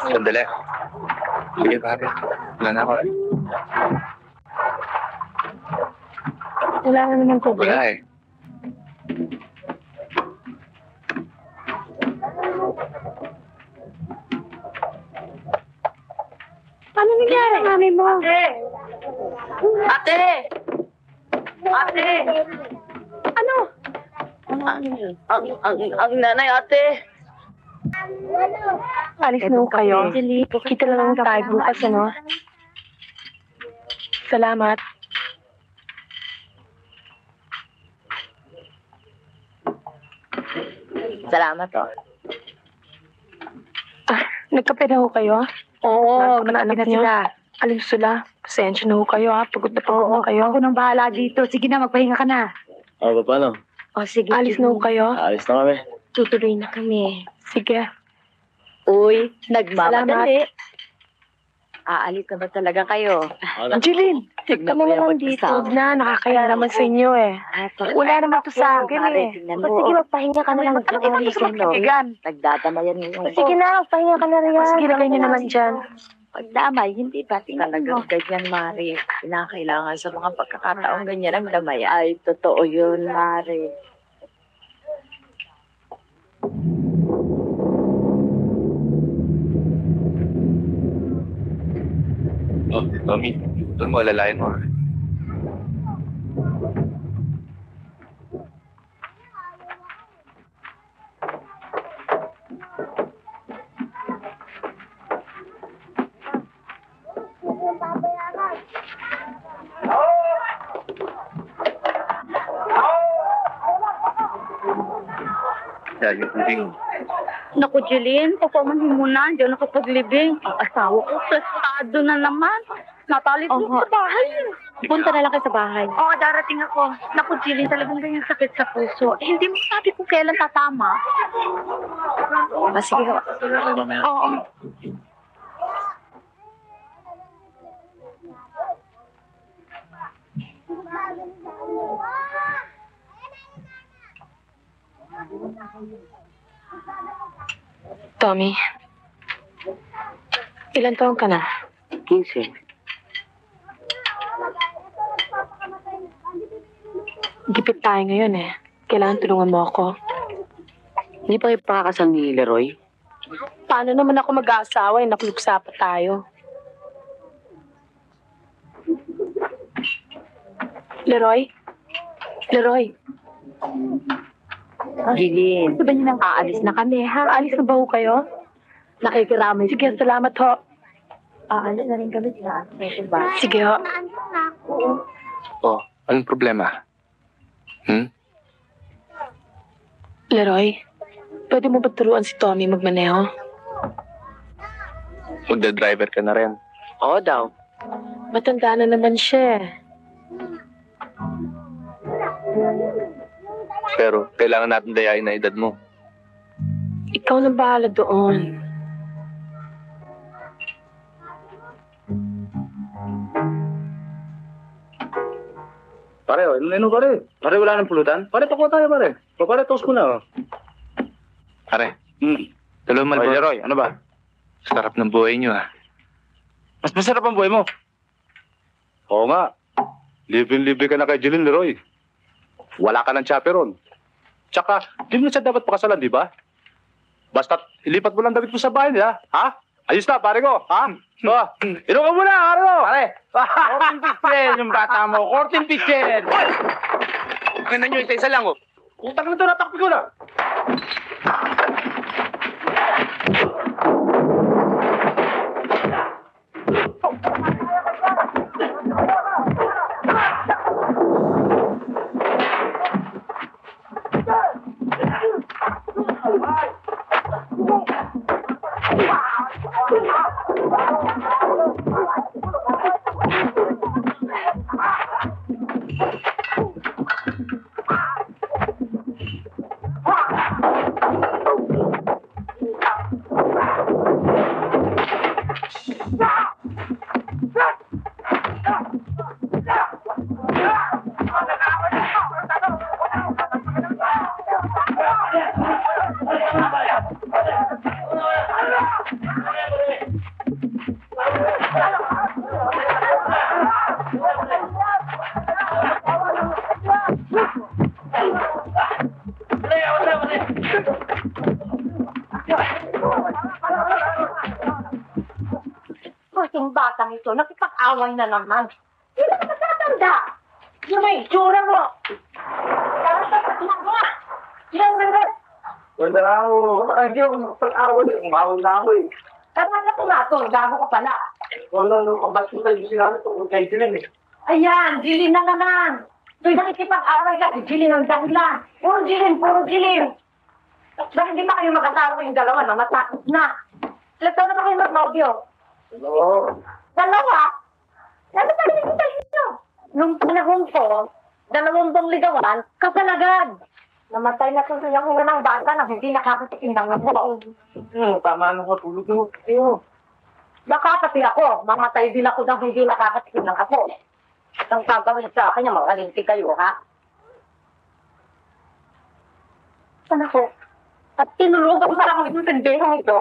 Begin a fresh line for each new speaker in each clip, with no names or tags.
Sandali. Sige, pare. Wala na ako eh.
Wala na naman tubig.
Wala eh.
Paano nangyari, mami mo?
Ate! Ate!
Ano?
Ang nanay, ate!
Alis na ho kayo. Kita lang tayo bukas, ano? Salamat.
Salamat, oh.
Nagkape na ho kayo?
Oo,
Anak niyo. Alis sila. Pasensya na ho kayo, ha? Pagod na kayo.
Ako nang bahala dito. Sige na, magpahinga ka na.
Paano?
Sige.
Alis na ho kayo.
Alis na kami.
Tutuloy na kami.
Sige.
Uy, nagmamadali.
Salamat.
Aalis na ba talaga kayo?
Angeline,
Tignan
kami
mo yan,
naman dito.
mag-isa.
Na, nakakaya naman sa inyo, eh. Wala naman to sa akin, eh.
Sige, magpahinga ka na lang.
Igan.
Nagdadamayan mo.
Sige na, pahinga ka na rin. Sige, lagay niyo naman dyan.
Pagdamay, hindi ba? Talagang ganyan, Mari. Kinakailangan sa mga pagkakataong ganyan ang damay. Ay, totoo yun, Mari.
Oh, Tommy. Doon mo, alalayan mo. Dahil yung tubig.
Naku, Jeline, papamanhin mo na. Diyan nakapaglibing. Ang asawa ko, prestado na naman. Natalit mo sa bahay.
Punta na lang kayo sa bahay.
Oo, darating ako. Naku, Jeline, talagang ganyan sakit sa puso. Hindi mo sabi kung kailan tatama.
Sige.
Oo.
Tommy, ilan taon ka na?
15.
Gipit tayo ngayon eh. Kailangan tulungan mo ako.
Hindi pa kayo pakakasal ni Leroy?
Paano naman ako mag-aasawa eh? Nakuluksa pa tayo. Leroy? Leroy?
Gilin.
Sabi niyo nang aalis na kami, ha? Aalis na ba ho kayo? Nakikiramay. Sige, salamat ho.
Aalis na rin kami sa
Sige ho.
Oh, anong problema?
Leroy, pwede mo ba turuan si Tommy magmaneho?
Magda-driver ka na rin.
Oo daw.
Matanda na naman siya eh.
Pero kailangan natin dayain na edad mo.
Ikaw na bahala doon.
Pare, ano pare? Pare, wala nang pulutan? Pare, pakuha tayo pare. Pare, toast ko na.
Pare,
Hmm.
dalawang
Oy,
malbo.
Leroy, ano ba?
Sarap ng buhay niyo ah.
Mas masarap ang buhay mo. Oo nga. Libre-libre ka na kay Jeline, Leroy. Wala ka ng chaperon. Tsaka, di mo na siya dapat pakasalan, di ba? Basta, ilipat mo lang damit mo sa bahay niya, ha? Ayos na, pare ko, ha? Ino ka muna, pare ko! Pare! Korting pitchen, yung bata mo. Korting pitchen!
Ganda niyo, isa lang oh.
Utang na ito, natakpi ko na.
Yung batang ito, nakipag-away na naman. Hindi na matatanda. Yung may itsura mo. Tapos na nga. Yan na.
Wala na ako. Hindi ako pag-awal. Umawal na ako eh.
Tama na pumatol, gago ka pala.
Wala na ako. Ba't ko tayo sinabi tungkol kay Jeline eh?
Ayan, Jilin na naman. Tuwing nakikipag-away ka, si Jilin ang dahilan. Puro Jilin, puro Jilin. Dahil hindi ba kayo mag-asawa kayong dalawa na matakot na? Ilan taon na ba kayo mag-nobyo?
Oo.
Dalawa? Ano ba nakikita nyo? Nung panahon ko, 20 ligawan, kasal agad. Namatay na kung yung una ng bata na hindi nakakatikim ng ako.
Tama na ko. Tulog na ko.
Nakakati ako. Mamatay din ako nang hindi nakakatikim ng ako. Ang gagawin sa akin, yung magalinti kayo, ha? Ano ko? At tinulugan pa lang yung pendehong ito.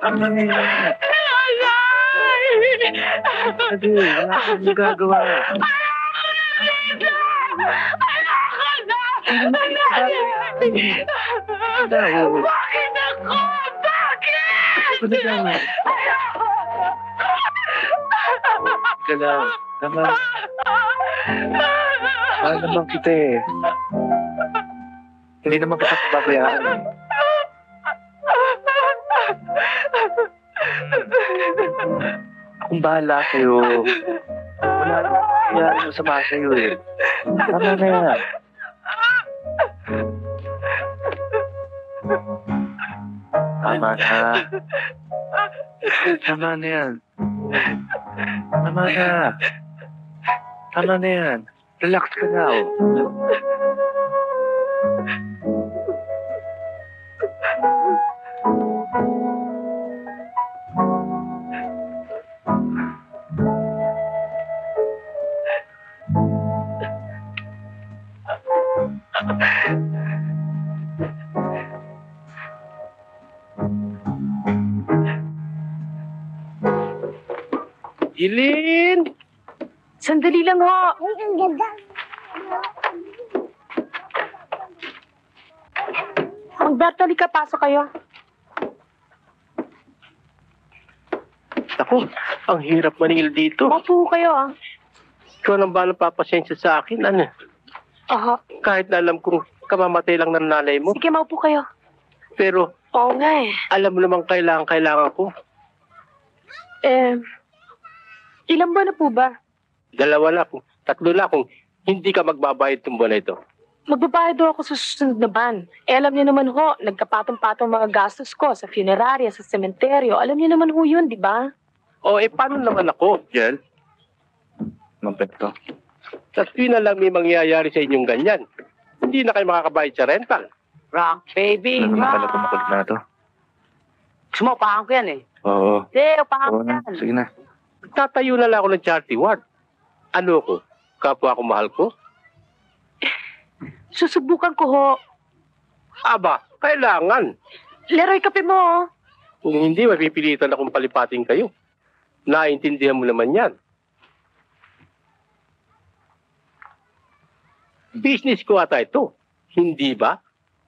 Tama na yan. Ate, wala kang magagawa.
Bakit ako? Bakit?
Ano ka? Ka lang. Tama. Mahal naman kita eh. Hindi naman kita pabayaan. Akong bahala kayo. Wala naman kaya masama sa'yo eh. Tama na yan. Tama na. Tama na yan. Tama na. Tama na yan. Relax ka na. Oh.
Jilin!
Sandali lang ho.
Ang ganda.
Magberto, halika, pasok kayo.
Ako, ang hirap maningil dito.
Mapo kayo, ah.
Ikaw nang ba papasensya sa akin? Ano?
Aha.
Kahit na alam kong kamamatay lang ng nanay mo.
Sige, maupo kayo.
Pero
Oo nga eh.
alam mo namang kailangan ko.
Ilang buwan na po ba?
2 na po. 3 na kung hindi ka magbabayad ng buwan na ito.
Magbabayad daw ako sa susunod na ban. Alam niyo naman ho, nagkapatong-patong mga gastos ko sa funerarya, sa sementeryo. Alam niyo naman ho yun, di ba?
O paano naman ako?
Jel? Mampekto.
Sa tuwing na lang may mangyayari sa inyong ganyan. Hindi na kayo makakabayad sa rental.
Rock, baby.
Ano naman pala
Rock.
tumakulit na ito?
Gusto mo, upahan ko yan eh.
Oo.
Hindi, upahan
Oo
ko
na.
yan.
Sige na.
Tatayo na lang ako ng charity ward. Ano ko? Kapwa ko mahal ko?
Susubukan ko ho.
Aba, kailangan.
Leroy, kape mo, oh.
Kung hindi, mapipilitan akong palipating kayo. Naintindihan mo naman yan. Business ko ata ito. Hindi ba?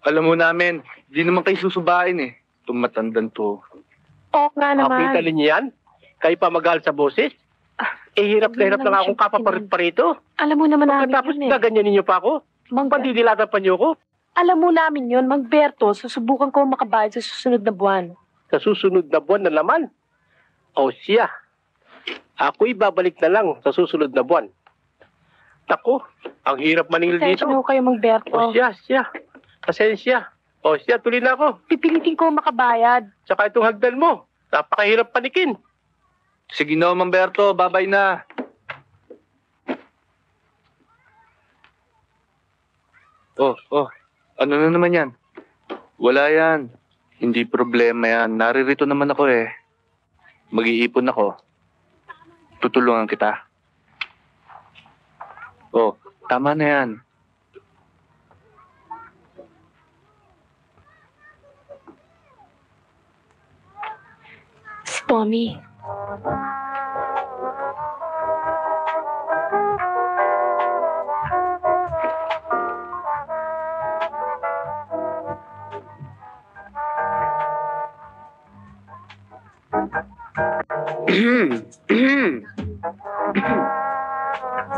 Alam mo namin, di naman kayo susubain eh. Tumatandan to.
Oo nga naman.
Makita niyo yan? Kayo pa magal sa boses? Hirap na hirap na nga akong kapaparit pa rito.
Alam mo naman namin
Tapos
yun eh.
gaganyan ninyo pa ako? Pandidilatan pa niyo ako?
Alam mo namin yun, Magberto, susubukan ko makabayad sa susunod na buwan.
Sa susunod na buwan na naman? O siya, ako'y babalik na lang sa susunod na buwan. Tako, ang hirap maningil dito.
Pasensya na ho kayo, Magberto.
O siya. Pasensya. O siya, tuloy na ako.
Pipilitin ko makabayad.
Tsaka itong hagdan mo, napakahirap panikin.
Sige na, Mamberto. Babay na. Oh. Ano na naman yan? Wala yan. Hindi problema yan. Naririto naman ako eh. Mag-iipon ako. Tutulungan kita. Oh, tama na yan.
Si Tommy.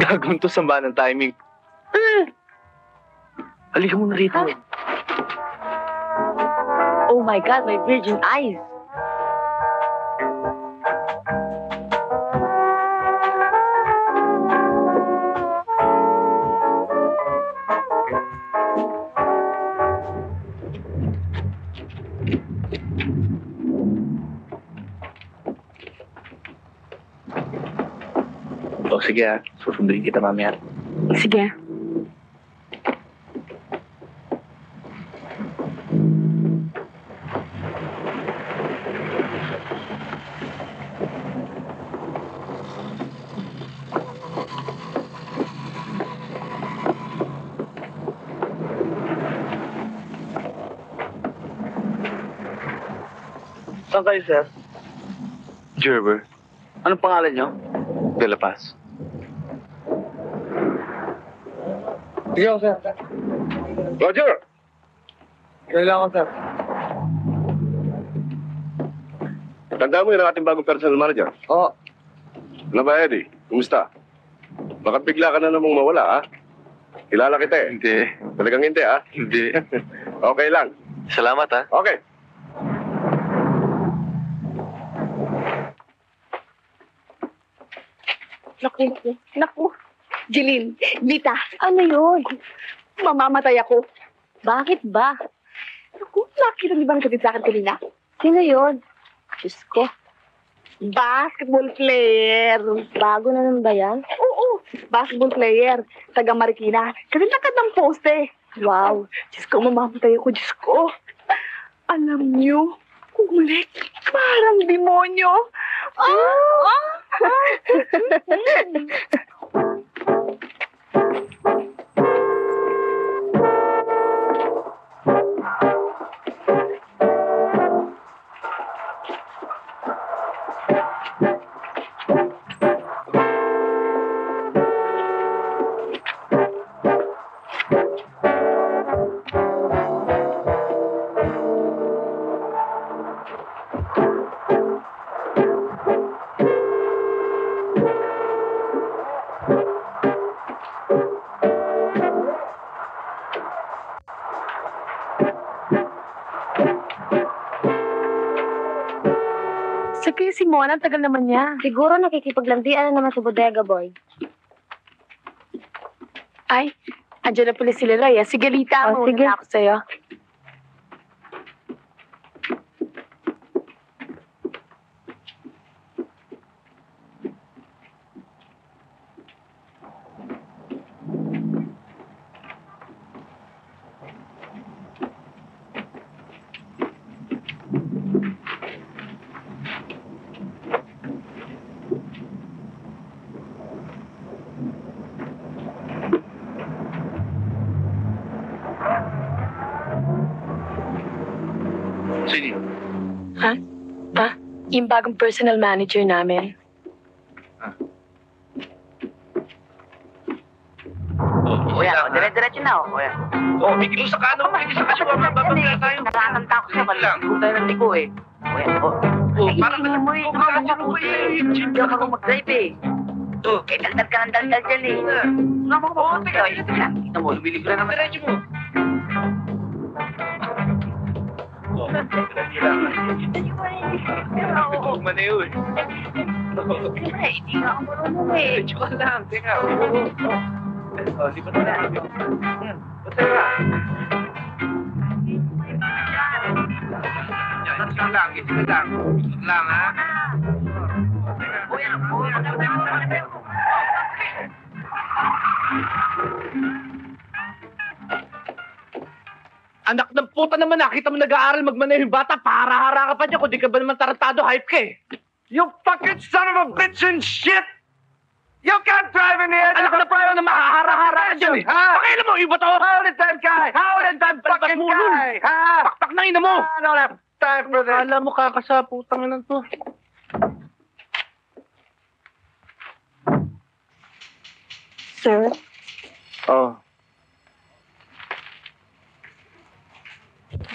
Gagawin to sa ng timing. Halika mo na rito.
Oh my God, my virgin eyes.
O sige susunduin kita mamaya.
Sige.
Saan kayo, sir? Gerber. Anong pangalan nyo? De La Paz. Sige ako, sir.
Roger!
Kailangan ko, sir.
Tanda mo yun ang ating bagong personal manager.
Oo.
Ano ba, Eddie? Kumusta? Baka bigla ka na namang mawala, ha? Kilala kita eh.
Hindi.
Talagang hindi, ha?
Hindi.
Okay lang.
Salamat, ha?
Okay.
Naku. Jeline, Vita,
Ano yun?
mamamatay ako.
Bakit ba?
Naku, nakita niyo ba ang sa akin kanina?
Sino yun? Diyos ko.
Basketball player.
Bago na naman ba yan?
Oo, basketball player. Taga Marikina. Kasi nakad ng poste.
Wow.
Diyos ko, mamamatay ako. Diyos ko. Alam niyo, kulit. Parang demonyo.
Sige, si Mona, ang tagal naman niya.
Siguro nakikipaglandian na naman sa bodega, boy.
Ay, andyan na pala sila, Raya. Sige, Lita,
Oh,
mauna
sige.
na ako sa'yo.
Sino yun?
Yung bagong personal manager namin.
Kuya, dire-diretso na, kuya.
Oh, bigyan mo sa kano, bigyan sa kaliwa, mababagla tayo.
Natatanda ko siya, maligo tayo ng liko eh. Kuya,
Oh, parang
Ay, mo eh,
oh,
ikaw
parang
mo
eh.
Hindi ako marunong mag-drive eh.
Oh,
Eh, daldal ka ng daldal dyan eh. Wala mo ko
teka,
teka. Kita mo, lumilibra naman.
diretso mo. Oh, huwag man na yun.
Siyempre, hindi nga ako marunong eh.
Diretso ka lang, teka. Oh, di ba na natin? Teka. Isip lang, isip lang. Isip lang, ha?
Kuya,
Anak ng puta naman, nakita mo nag-aaral magmaneho yung bata, para-hara ka pa niya, kung di ka ba naman tarantado, hype ka eh.
You fucking son of a bitch and shit! You can't drive in here!
Anak na paano na makahara-hara ka dyan eh, ha? Pakialam mo, iba to!
How the time guy? How the time fucking guy? Ha?
Pakpak na ina mo!
I don't have time for this.
Alam mo, kakasaputang ina to.
Sir?
Oh,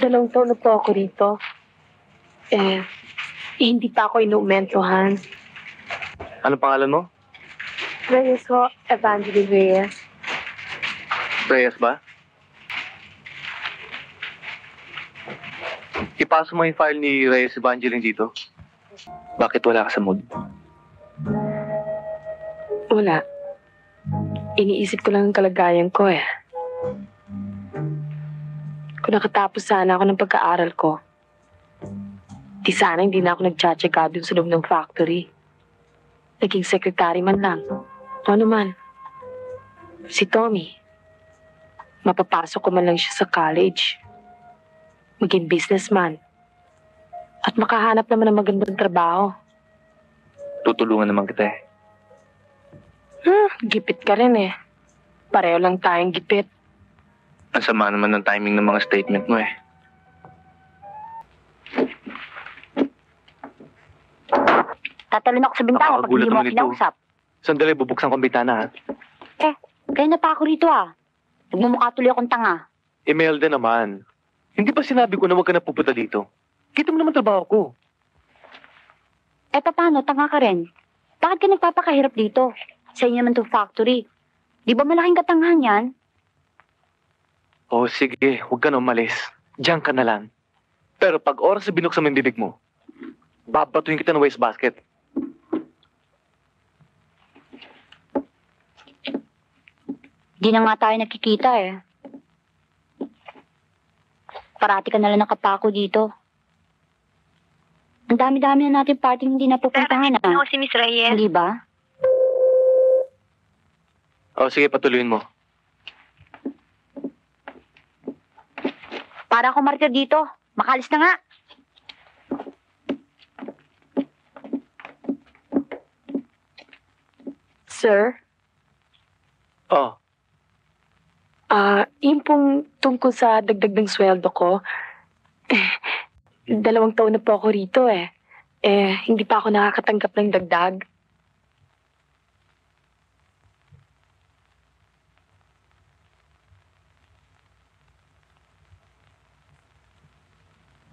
2 taon na po ako rito. Hindi pa ako inuumentohan.
ano pangalan mo?
Reyes ho, Evangeline Reyes.
Reyes ba? Ipasok mo yung file ni Reyes Evangeline dito. Bakit wala ka sa mood?
Wala. Iniisip ko lang ang kalagayan ko eh. Kung nakatapos sana ako ng pagkaaral ko, di sana hindi na ako nagtsatsaga dun sa loob ng factory. Naging secretary man lang. O ano man. Si Tommy. Mapapasok ko man lang siya sa college. Maging businessman. At makahanap naman ng magandang trabaho.
Tutulungan naman kita eh.
Gipit ka rin eh. Pareho lang tayong gipit.
Ang sama naman ng timing ng mga statement mo eh.
Tatalon ako sa bintana pag
Nakakagulat
hindi mo
naman
ako
ito.
kinausap.
Sandali, bubuksan ko ang bintana, ha?
Kaya na pa ako rito Nagmumukha tuloy akong tanga.
Imelda naman. Hindi ba sinabi ko na huwag ka na pupunta dito? Kita mo naman trabaho ko.
Paano? Tanga ka rin. Bakit ka nagpapakahirap dito? Sa inyo naman itong factory. Di ba malaking katangahan yan?
Oh, sige. Huwag ka na umalis. Diyan ka na lang. Pero pag oras na binuksan mo yung bibig mo, babatuhin kita ng wastebasket.
Di na nga tayo nakikita Parati ka nalang nakapako dito. Ang dami-dami na natin parting hindi napupuntahan
si Miss Reyes.
Hindi ba?
Oh, sige, patuloyin mo.
Para ako martir dito. Makalis na nga.
Sir,
Oh,
yung pong tungkol sa dagdag ng sweldo ko, 2 taon na po ako rito hindi pa ako nakakatanggap ng dagdag.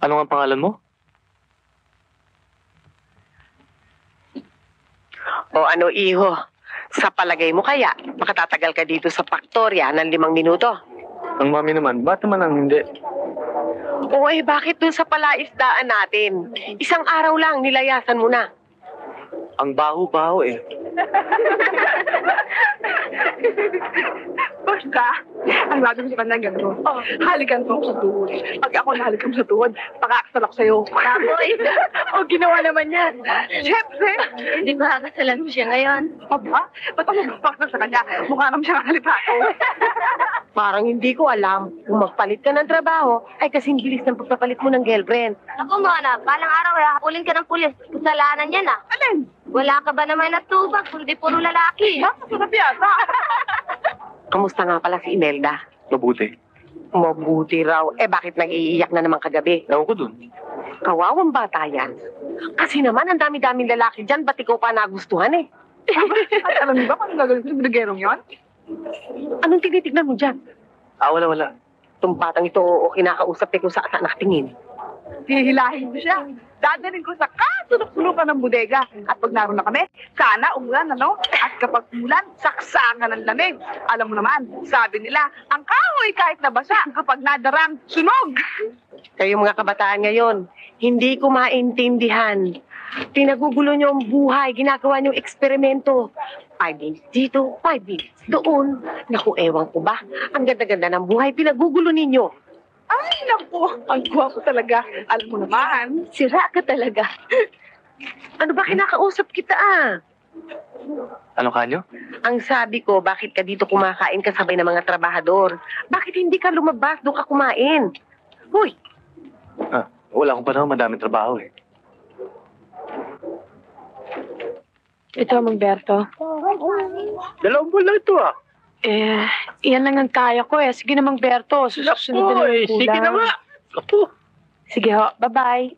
ano nga pangalan mo?
O ano, iho? Sa palagay mo kaya, makatatagal ka dito sa Paktorya ng 5 minuto?
Ang mami naman, ba't naman ang hindi?
O bakit dun sa palaisdaan natin? 1 araw lang, nilayasan mo na.
Ang baho-baho
Basta, ang lagi mo sa kanya gano'n. Halikan ko sa tuhod. Pag ako nahalikan sa tuhod, pakakasal ako sa'yo. Baboy! Ginawa naman yan. Siyempre!
Hindi ba kasalan mo siya ngayon?
Aba, ba't ako magpakasal sa kanya? Mukha naman siyang halipako.
Parang hindi ko alam. Kung magpalit ka ng trabaho, ay kasing bilis ng pagpapalit mo ng girlfriend.
Ako mo balang araw hakulin ka ng pulis. Kasalanan yan
Alin?
Wala ka ba naman natubag, kundi puro lalaki?
Masarap yata.
Kamusta nga pala si Imelda?
Mabuti.
Mabuti raw. Bakit nag-iiyak na naman kagabi?
Ewan ko dun.
Kawawang bata yan. Kasi naman, ang dami-daming lalaki dyan, ba't ikaw pa nagustuhan
At alam niyo ba kung gagawin ko sa binugerong yon?
Anong tinitignan mo dyan?
Wala.
Itong batang ito, kinakausap ko sa nakatingin.
Hihilahin ko siya. Dadalhin ko sa kasulok-sulukan ng bodega. At pag naroon na kami, sana umulan, At kapag umulan, saksakan ng lamig. Alam mo naman, sabi nila, ang kahoy kahit nabasa, kapag nadarang, sunog.
Kayo mga kabataan ngayon, hindi ko maintindihan. Pinagugulo niyo ang buhay, ginagawa niyo eksperimento. 5 days dito, 5 days doon. Naku, ewan ko ba? Ang ganda-ganda ng buhay, pinagugulo ninyo.
Ay, naku, ang gwapo talaga. Alam mo naman.
Sira ka talaga.
Ano ba kinakausap kita
Ano kanyo?
Ang sabi ko, bakit ka dito kumakain kasabay ng mga trabahador? Bakit hindi ka lumabas, doon ka kumain? Hoy,
Wala akong panahon, madaming trabaho
Ito, Magberto.
2 buwan lang ito
Iyan lang ang kaya ko Sige na, Magberto. Susunod na lang ang
Sige na nga. Ako.
Sige ho, bye-bye.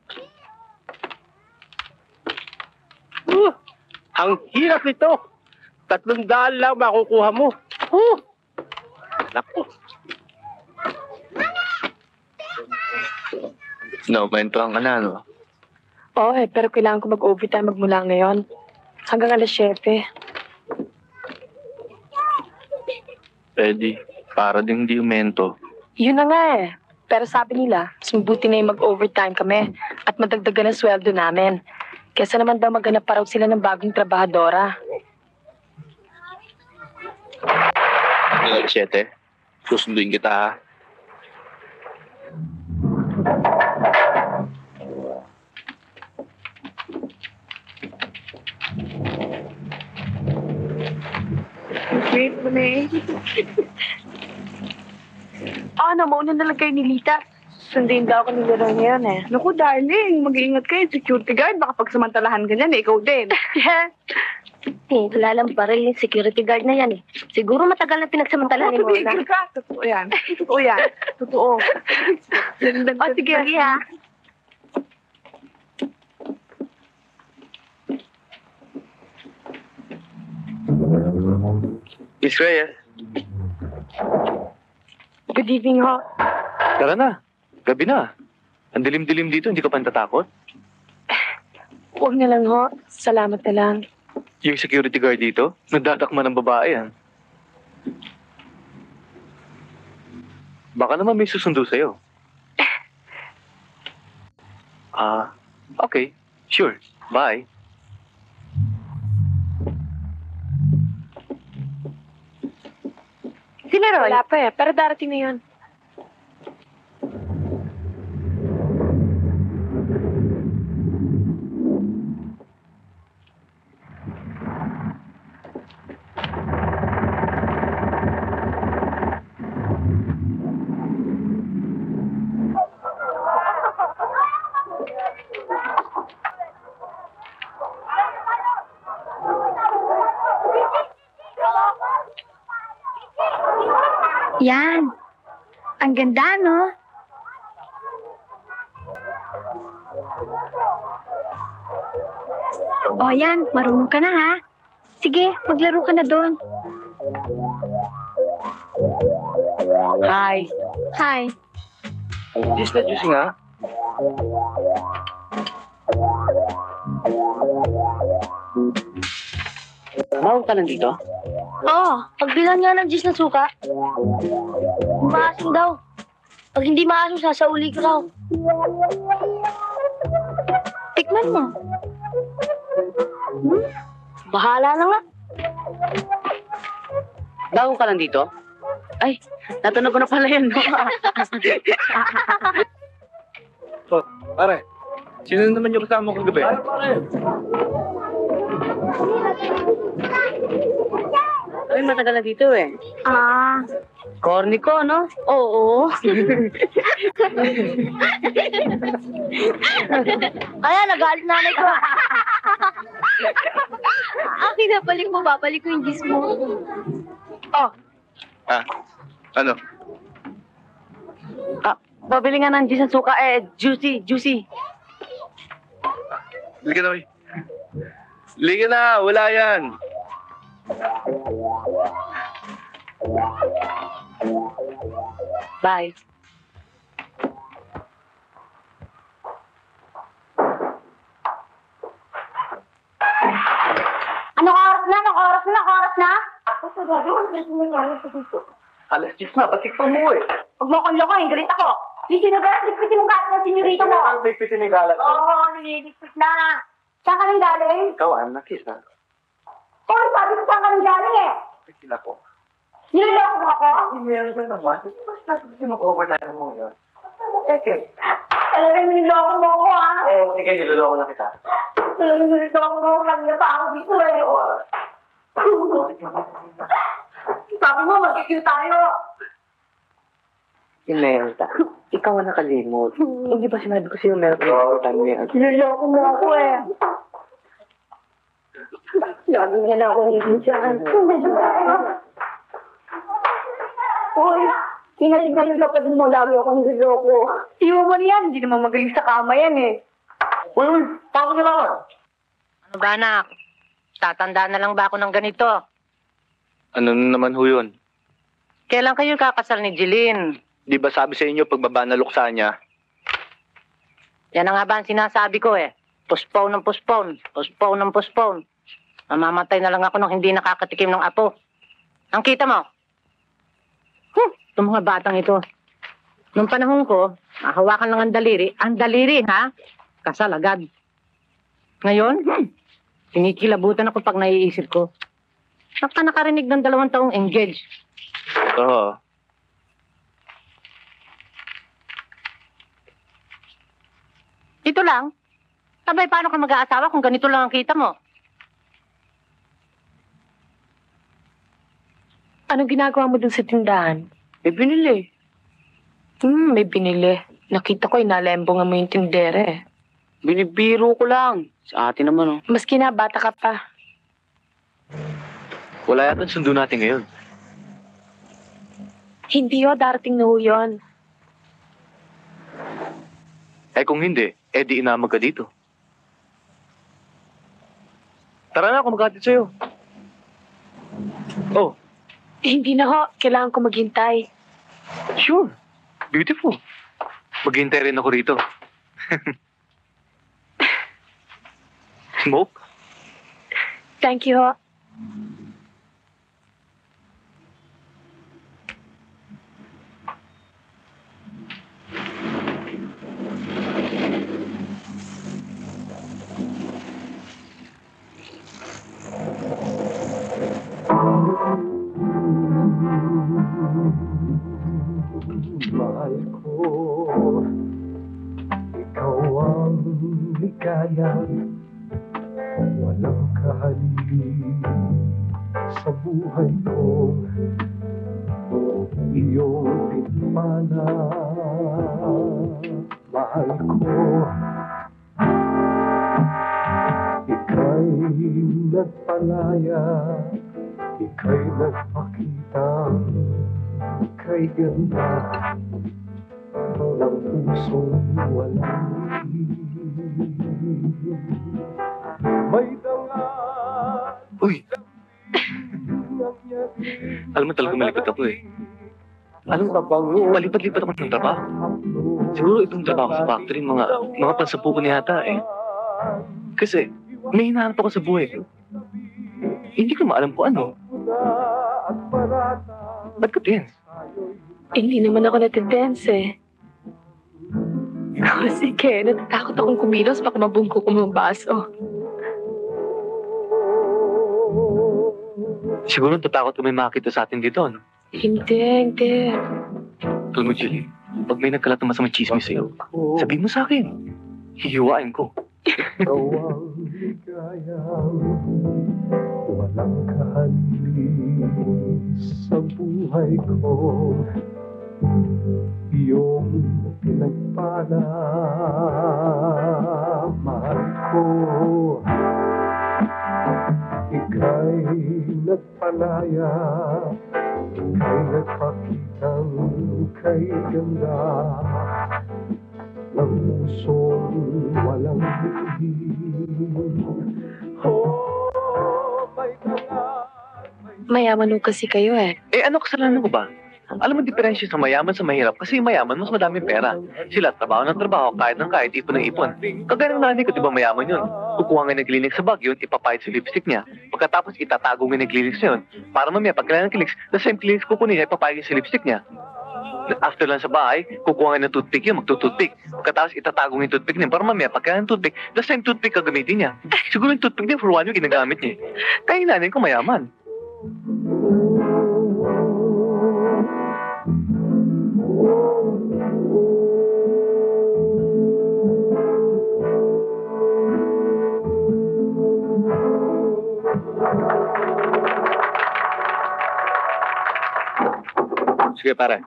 Ang hirap nito. 300 lang makukuha mo. Naku.
Naumentohan ka na, no?
Oo pero kailangan ko mag-overtime magmula ngayon. Hanggang 7:00.
Pwede. Para ding di umento.
Yun na nga Pero sabi nila, mas mabuti na yung mag-overtime kami at madagdagan ang sweldo namin. Kesa naman daw maghanap pa raw sila ng bagong trabahadora.
7. Susunduin kita, ha?
Wait mo na mauna na lang kayo ni Lita.
Sundin daw ako ni Leroy ngayon
Naku, darling, mag-iingat kayo. Security guard, baka pagsamantalahan ka niyan, ikaw din.
Wala lang baril yung security guard na yan Siguro matagal na pinagsamantala ni Mona.
Tumigil ka. Totoo yan. Totoo yan. Totoo. Sige.
Sige ha.
Miss Reyes,
Good evening ho.
tara na. Gabi na. Ang dilim-dilim dito, hindi ka pa natatakot?
Huwag na lang ho. Salamat na lang.
Yung security guard dito, nagdadakma ng babae yan. Baka naman may susundo sa'yo. Okay. Sure. Bye.
Si Leroy? Wala pa eh, pero darating na yun.
Yan. Ang ganda, no? O yan, marunong ka na ha. Sige, maglaro ka na doon.
Hi.
Hi.
Yes na, juicy nga.
Bawal ka lang dito?
Oo, pagbilan nga ng juice na suka. Maasim daw. Pag hindi maasim, sasauli ko raw. Tikman mo. Bahala na nga.
Bago ka lang dito? Ay, natunog ko na pala yun. No?
Pare, sino naman yung kasama ko kagabi?
Ay, matagal na dito eh. Corny ko, no?
Oo. Kaya, nagalit nanay ko. Akin na, balik mo, babalik ko yung juice mo.
Ano?
Pabili nga ng juice ng suka juicy.
Liga na, Liga na, wala yan.
Bye.
Anong oras na? Anong oras na? Anong oras na?
Alas 10 na, patikpan mo eh.
Huwag mo akong lokohin, galit ako. Yung sinagasipit yung galit ng senyorito mo.
Ang pipitin ni Galat.
Oo, nililigpit na. Saan ka nang galing?
Ikaw, I'm na-kiss ha.
Oo, sabi ko saan ka nang galing eh.
Kila ko.
Niloloko mo ako.
Meron ka naman. Basta hindi mag-overtime mo yun. Okay.
Talagang niloloko mo ako ha.
Oo, sige, niloloko na kita.
Talagang niloloko mo ako. Kanina pa ako dito eh. Sabi mo, mag-kill tayo.
Imelda, ikaw ang nakalimot. Hindi ba sinabi ko sa'yo meron ka importante niya?
Niloloko mo ako eh. Lagi niya na ako hindi dyan. Uy, kinalig-galing ka pa din mo. Lagi akong niloloko. Iwan mo yan. Hindi naman magaling sa kama yan eh.
Uy, paano ka naman?
Ano ba, anak? Tatanda na lang ba ako ng ganito?
Ano naman ho yun?
Kailan kayo kakasal ni Jeline?
Di ba sabi sa inyo pagbaba na luksa niya?
Yan na nga ba ang sinasabi ko eh. Postpone ng postpone. Postpone ng postpone. Mamamatay na lang ako nung hindi nakakatikim ng apo. Ang kita mo? Itong mga batang ito. Nung panahon ko, hawakan lang ang daliri. Ang daliri, ha? Kasal agad. Ngayon, kinikilabutan ako pag naiisip ko. Nakarinig ng 2 taong engaged.
Oo.
Ito lang. Sabay, paano ka mag-aasawa kung ganito lang ang kita mo?
Anong ginagawa mo dun sa tindahan? May binili. May binili. Nakita ko, inalembongan mo yung tindere eh.
Binibiro ko lang. Sa atin naman, oh.
Maski na, bata ka pa.
Wala yata sundo natin ngayon.
Hindi ho, darating na ho yun.
Eh kung hindi, di inamag ka dito. Tara na, ako maghatid sa'yo. Oh,
Hindi na ho. Kailangan ko maghintay.
sure. Beautiful. Maghintay rin ako rito. Smoke?
Thank you ho.
Mahal ko, ikaw ang ligaya, walang kahalili sa buhay ko, iyong pinpala, mahal ko. Ika'y nagpalaya, ika'y nagpakitang kay ganda ng pusong walang may dangal.
Uy! Alam mo talaga malikot ako eh. Alam mo, palipat-lipat ako ng trabaho. Siguro itong trabaho sa factory, mga pansapu ko na yata eh. Kasi may hinahanap ako sa buhay ko. Hindi ko maalam kung ano. Ba't ka din?
Hindi naman ako natitense eh. Kasi natatakot akong kumilos baka mabungko ko mga baso.
Siguro tatakot ko may makita sa atin dito, no?
Hindi.
Alam mo, Julie, pag may nagkalat na masamang chismis sa'yo, sabihin mo sa akin. Hihiwain ko.
Ikaw ang ligayang walang kahalili sa buhay ko, iyong pinagpala, mahal ko. Ika'y nagpalaya, ika'y nagpakitang kay ganda ng pusong walang hihim. Oh, may dangal.
Mayaman ho kasi kayo eh.
Eh, ano kasalanan ko ba? Alam mo, diferensya sa mayaman sa mahirap kasi yung mayaman, mas madaming pera. Sila, trabaho ng trabaho, kahit ng kahit, ipon ng ipon. Kagaya ng nanay ko, di ba mayaman yun? Kukuha nga ng clinic sa bag yun, ipapahid sa lipstick niya. Pagkatapos, itatago nga ng clinic na yun. Para mamaya, pag kailangan ng clinics, the same clinics kukunin niya, ipapahid sa lipstick niya. After lang sa bahay, kukuha nga ng toothpick yun, magtutoothpick. Pagkatapos, itatago nga yung toothpick niya. Para mamaya, pag kailangan ng toothpick, the same toothpick gagamitin niya. Siguro yung toothpick niya for 1 week ginagamit niya. Kaya yung nanay ko mayaman. Sige, pare.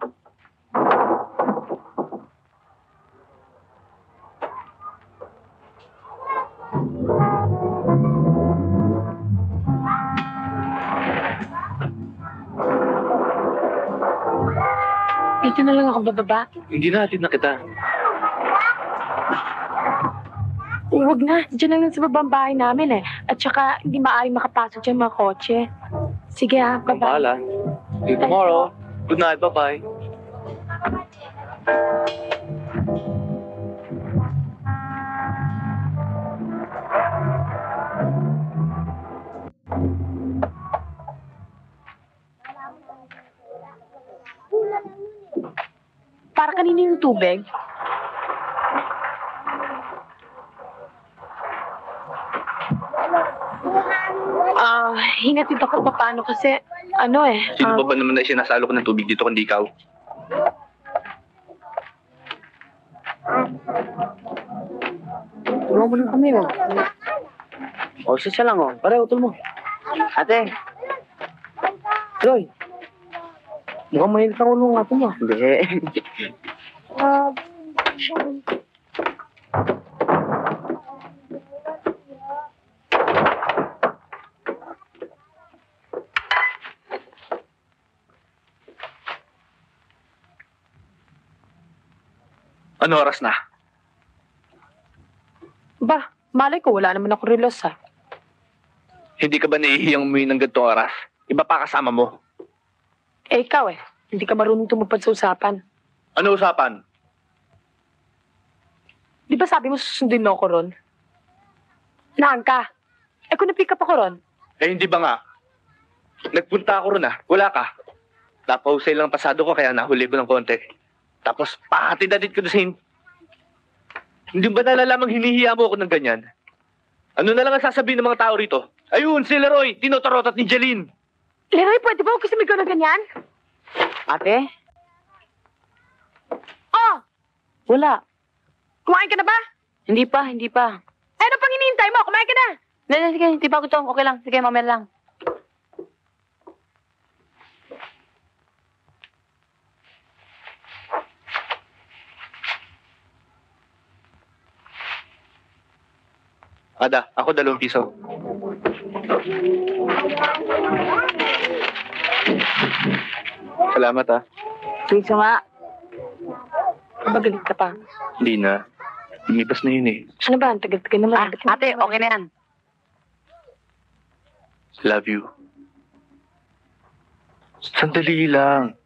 Dito na lang ako bababa.
Hindi na, hatid na kita.
Huwag na. Diyan lang sa babang bahay namin eh. At saka, hindi maaaring makapasok dyan mga kotse. Sige ha,
Ang
bye-bye.
bahala. See you tomorrow. Good night, bye-bye.
Para kanino yung tubig? Hinatid ako paano kasi,
Sino ba naman na sinasalo ko ng tubig dito kundi ikaw?
Tulungan mo lang kami, oh. O, isa lang, oh. Pare, utol mo. Ate. Troy. Mukhang mahilit ang ulo ng ato mo. Hindi.
Ano oras na?
malay ko, wala naman ako relos ha.
Hindi ka ba nahihiyang umuwi ng ganitong oras? Iba pa kasama mo.
Eh, ikaw eh. Hindi ka marunong tumupad sa usapan.
Ano usapan?
Di ba sabi mo susundin mo ako ron? Naan ka? Eh, kung na-pick up ako ron?
Eh, hindi ba nga? Nagpunta ako ron Wala ka. Napausay lang ang pasado ko kaya nahuli ko ng konti. Tapos, pahatid-atid ko na sa Hindi ba nalalamang hinihiya mo ako ng ganyan? Ano na lang ang sasabihin ng mga tao rito? Ayun, si Leroy, tinotarot at ni Jeline.
Leroy, pwede ba huwag ka sumigaw ng ganyan?
Ate?
Oh!
Wala.
Kumain ka na ba?
Hindi pa.
Eh, ano pang hinihintay mo? Kumain ka na!
Sige, hindi pa gutom. Okay lang. Sige, mamaya lang.
Ada, ako 2 piso. Salamat
Piso nga.
Magalit ka pa.
Hindi na. Lumipas na yun eh.
Ano ba? Ang tagal-tagal naman.
Ate, okay na yan.
Love you. Sandali lang.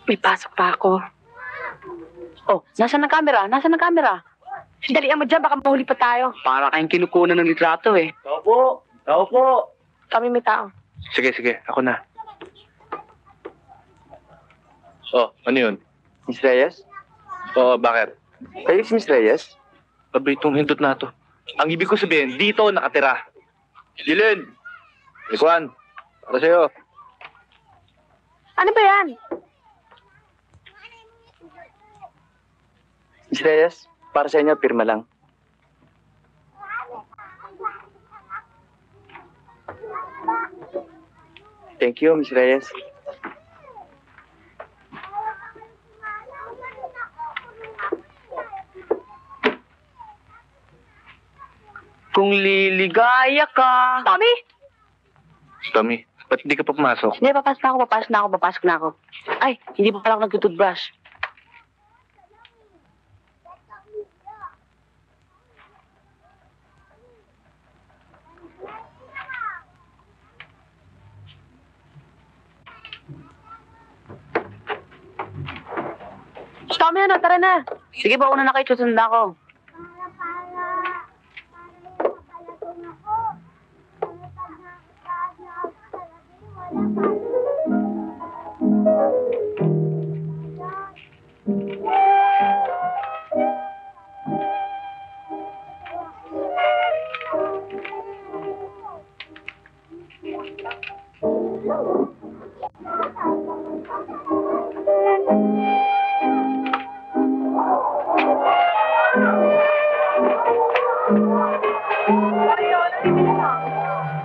May pasok pa ako.
Oh, nasaan ang camera?
Dalian mo dyan, baka mahuli pa tayo.
Para kayong kinukunan ng litrato eh.
Tao po.
Kami may tao.
Sige, ako na. Oh, ano yun?
Miss Reyes?
Oo, bakit?
Kayo si Miss Reyes?
Abay, itong hindot na to. Ang ibig ko sabihin, dito nakatira. Jilin! Ikuan! Para sa'yo.
Ano ba yan?
Miss Reyes, para sa inyo, pirma lang. Thank you, Miss Reyes. Kung liligaya ka...
Tommy!
Tommy, ba't hindi ka pa pumasok?
Hindi, papasok na ako. Ay, hindi pa pala ako nagtutoothbrush.
Tommy, ano? Tara na.
Sige ba, una na kayo, susunda ko.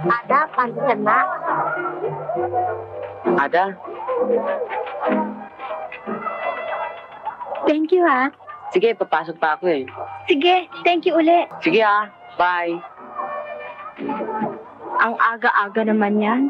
Ada, pantesan na.
Ada?
Thank you, ha.
Sige, papasok pa ako eh.
Sige, thank you uli.
Sige bye.
Ang aga-aga naman yan.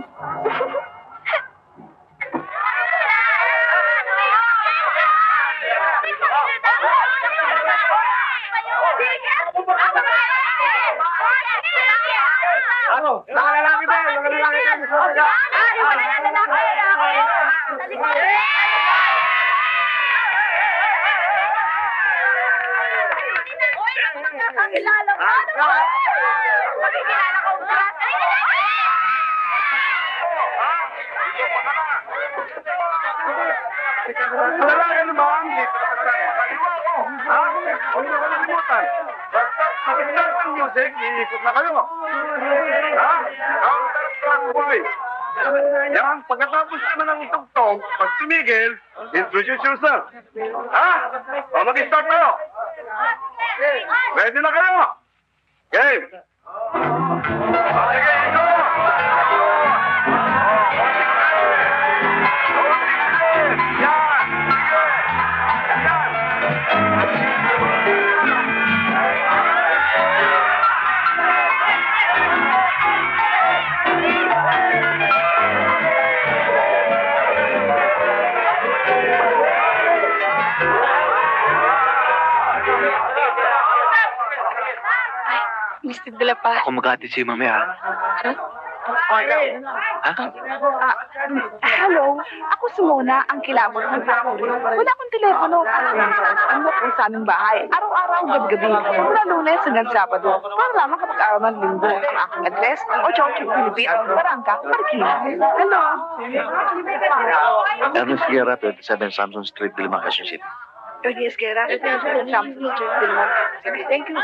Ano? Nakalalaki tayo! Lalaki naman! Kaliwa ko! Ha? Huwag na nakalimutan! Basta pakistart ang music, iikot na kayo! Ha? Counter-track boy! Yan, pagkatapos naman ng tugtog, pag tumigil, introduce yourself! Ha? O, mag-start tayo! Ready na kayo? Game! Sige, ito!
Mr. De La Paz.
Ako maghatid sa'yo mamaya.
Hello, ako si Mona, ang kilabot ng factory. Wala akong telepono. Ano ko sa aming bahay. Araw-araw, gabi-gabi. Mula Lunes hanggang Sabado. Para lamang kapag-araw ng Linggo. Ang aking address, 88 Philippines, Barangka, Marikina. Hello.
Ernest Guerra, 27 Samson Street, Diliman, Quezon City.
Yes, Kera. Thank you.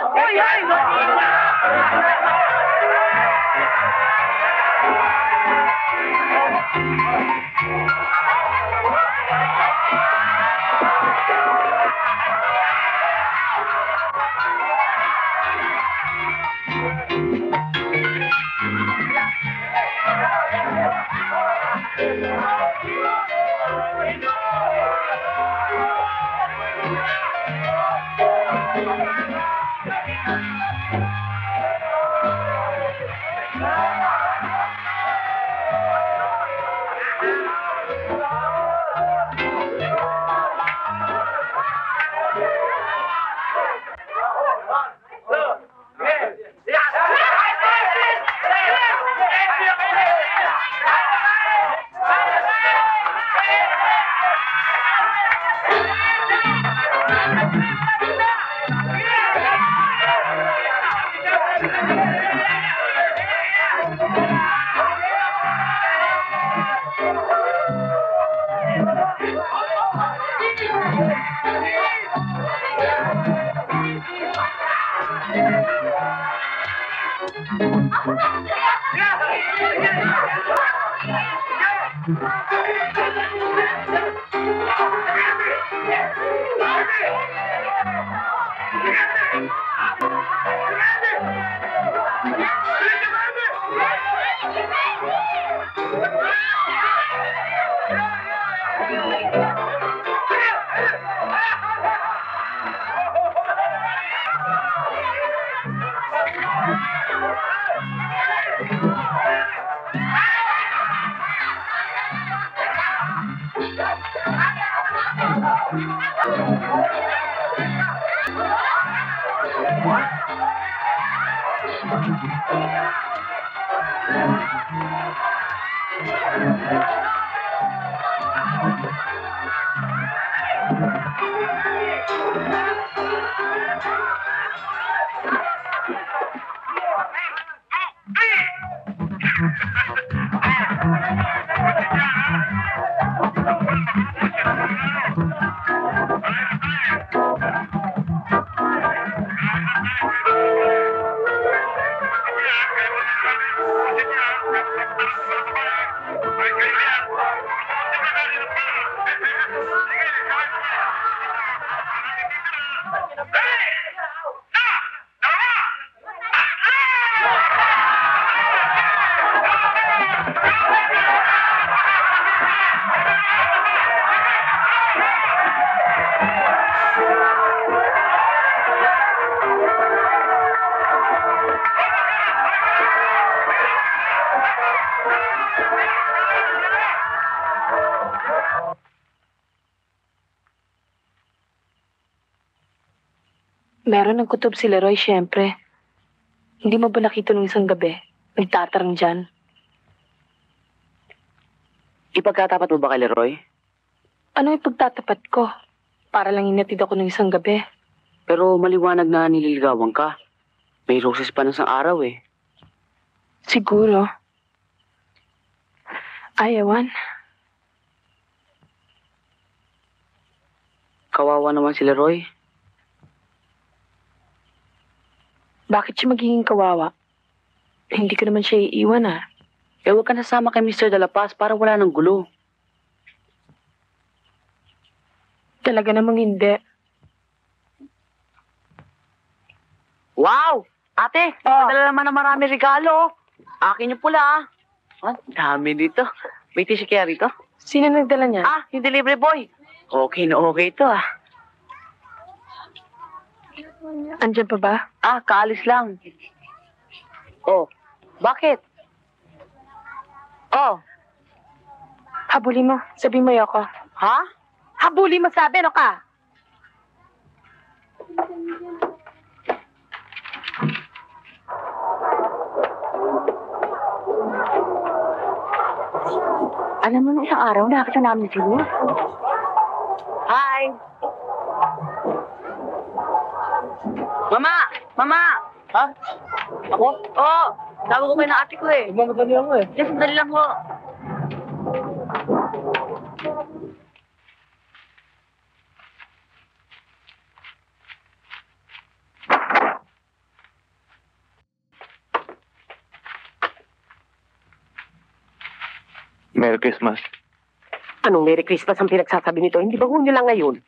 Meron ng kutob si Leroy, syempre. Hindi mo ba nakita nung isang gabi? Nagtatarang dyan.
Ipagkatapat mo ba kay Leroy?
Ano ipagtatapat ko? Para lang inatid ako ng isang gabi.
Pero maliwanag na nililigawan ka. May roses pa ng isang araw eh.
Siguro. Ayawan.
Kawawa naman si Leroy.
Bakit siya magiging kawawa? Hindi ko naman siya iiwan ah.
Eh huwag ka nasama kay Mr. De La Paz para wala ng gulo.
Talaga namang hindi.
Wow! Ate, padala naman na marami regalo. Akin yung pula ah. Ang dami dito. May tissue kaya rito?
Sino nagdala niya?
Ah, yung delivery boy. Okay na okay to ah.
Andyan pa ba?
Ah, kaalis lang. Oh, bakit? Oh,
Habulin mo. Sabi mo yoko.
ha?
Habulin mo sabi, ano ka?
Alam mo, nung isang araw, nakita namin si Ruth.
Hi! Mama! Mama!
Ha? Ako?
Oo! Tawag ko kayo ng ate ko eh.
Magmamadali ako eh.
Yes, sandali lang ho.
Merry Christmas.
Anong Merry Christmas ang pinagsasabi nito? Hindi ba hunyo lang ngayon?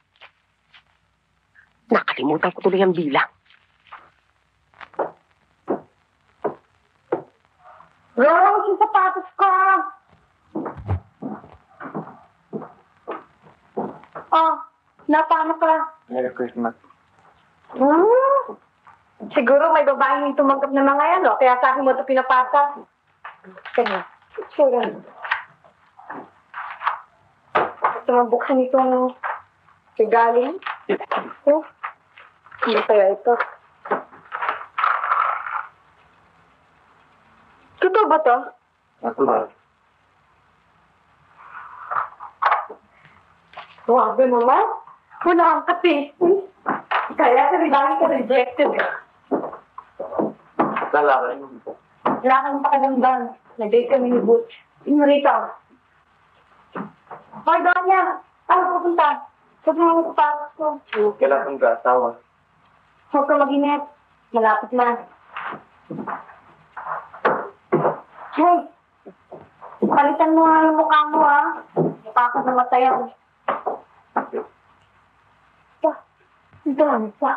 Nakalimutan ko tuloy ang bilang. Rose, yung sapatos ko! Oh, napano ka?
Merry Christmas.
Siguro may babaeng yung tumanggap ng mga yan, no? Kaya sa akin mo ito pinapasa. Kaya, sure. Gusto mo buksan itong regaling? Oh, ano kaya ito? Totoo ba to?
Ako ba?
Grabe naman. Wala kang kape. Kaya sa regaling ka rejected eh.
Lalaki.
Wala kang pakiramdam. Nag-date kami ni Butch. Inurita. Hoy, Donya! Ano pupunta? Huwag mo magpapasok ko.
Kailangan ka asawa.
Huwag ka mag-inip. Malapit na. Hey! Palitan mo nga yung mukha mo, ha? Mukha ko namatayan. Ito lang isa.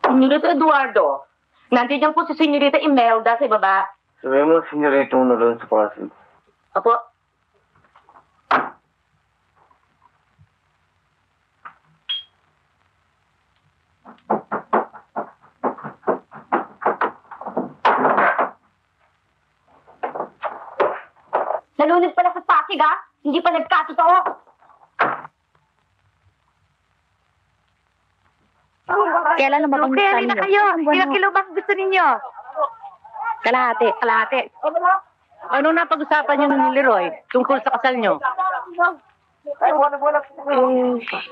Senyorita Eduardo, nandiyan po si Senyorita Imelda sa ibaba.
Sabi mo, senyorita mo na doon sa klase.
Apo. Nalunod pala sa Pasig, ha? Hindi pa nagkatotoo.
Kailan lumabang gusto
Kaya
ninyo?
na kayo. Ilang kilo ba gusto ninyo?
Kalahati.
Kalahati. Ano na pag-usapan niyo ni Leroy tungkol sa kasal niyo?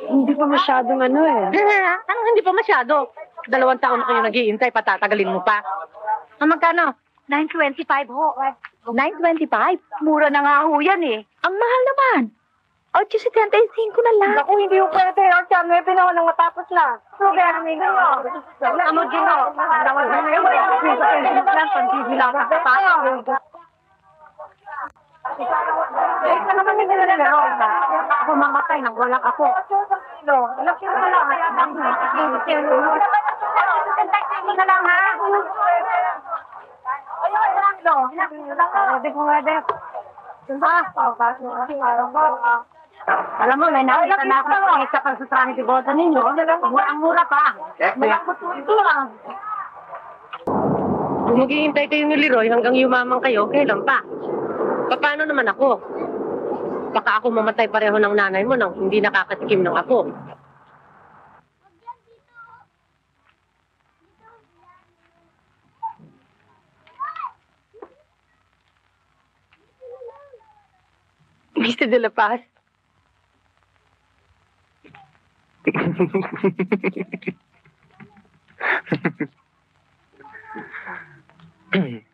Hindi pa masyadong ano eh.
Anong hindi pa masyado? 2 taon na kayo nag-iintay, patatagalin mo pa. Magkano?
9.25 ho. 9.25? Mura na nga ho yan eh. Ang mahal naman. 8.75 na lang.
Ako, hindi yung pwede. Ang tiyan, may pinawal nang matapos na. So, kaya namin nyo. Amo, Gino. Ako mamatay nang walang ako. Laki na lang. Na lang, ha? Hindi ko nga, Def. Alam mo, may nakita na ako sa pagsasabi ng boto ninyo. Ang mura pa. Ito lang. Kung maghihintay kayo ni Leroy hanggang yumamang kayo, kailan pa? Paano naman ako? Baka ako mamatay pareho ng nanay mo nang hindi nakakatikim ng apo.
Mr. De La Paz.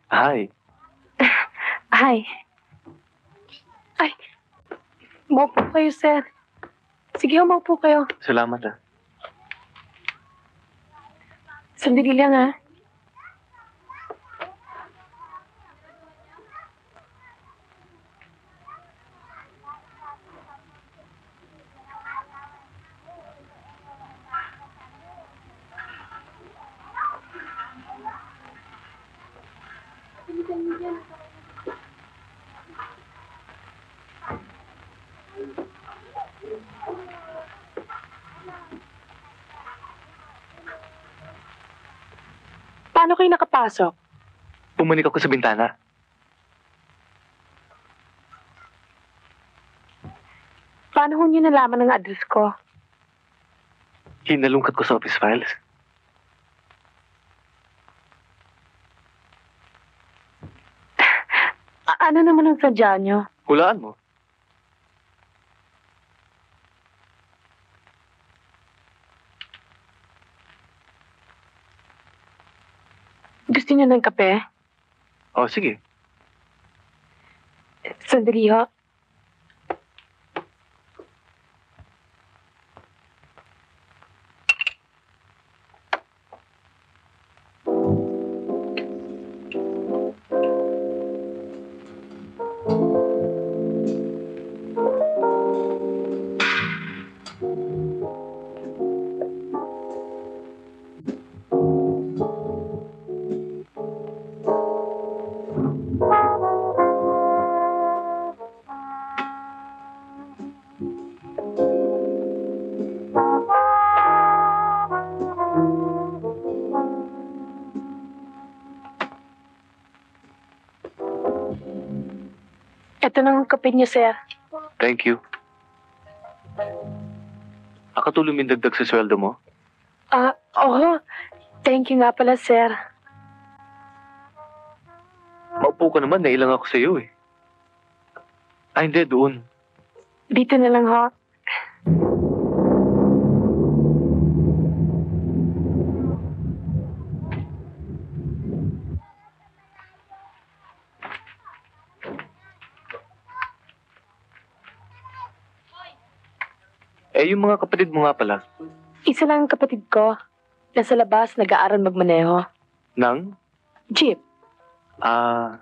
Hi.
Hi. Ay. Maupo kayo, sir. Sige, maupo kayo.
Salamat ah.
Sandali lang, ha? Paano kayo nakapasok?
Pumanik ako sa bintana.
Paano ho niyo nalaman ang address ko?
Hinalungkat ko sa office files.
sadya nyo?
Hulaan mo.
Gusto niyo ng kape?
Oh, sige.
Sandali ho. Ito nang kape niyo, sir.
Thank you. Akatulong may dagdag sa sweldo mo?
Oo. Thank you nga pala, sir.
Maupo ka naman, nailang ako sa iyo eh. Ay, hindi, doon.
Dito na lang ho.
Eh, yung mga kapatid mo nga pala,
Isa lang ang kapatid ko. Nasa labas, nag-aaral magmaneho.
nang,
Jeep.
ah,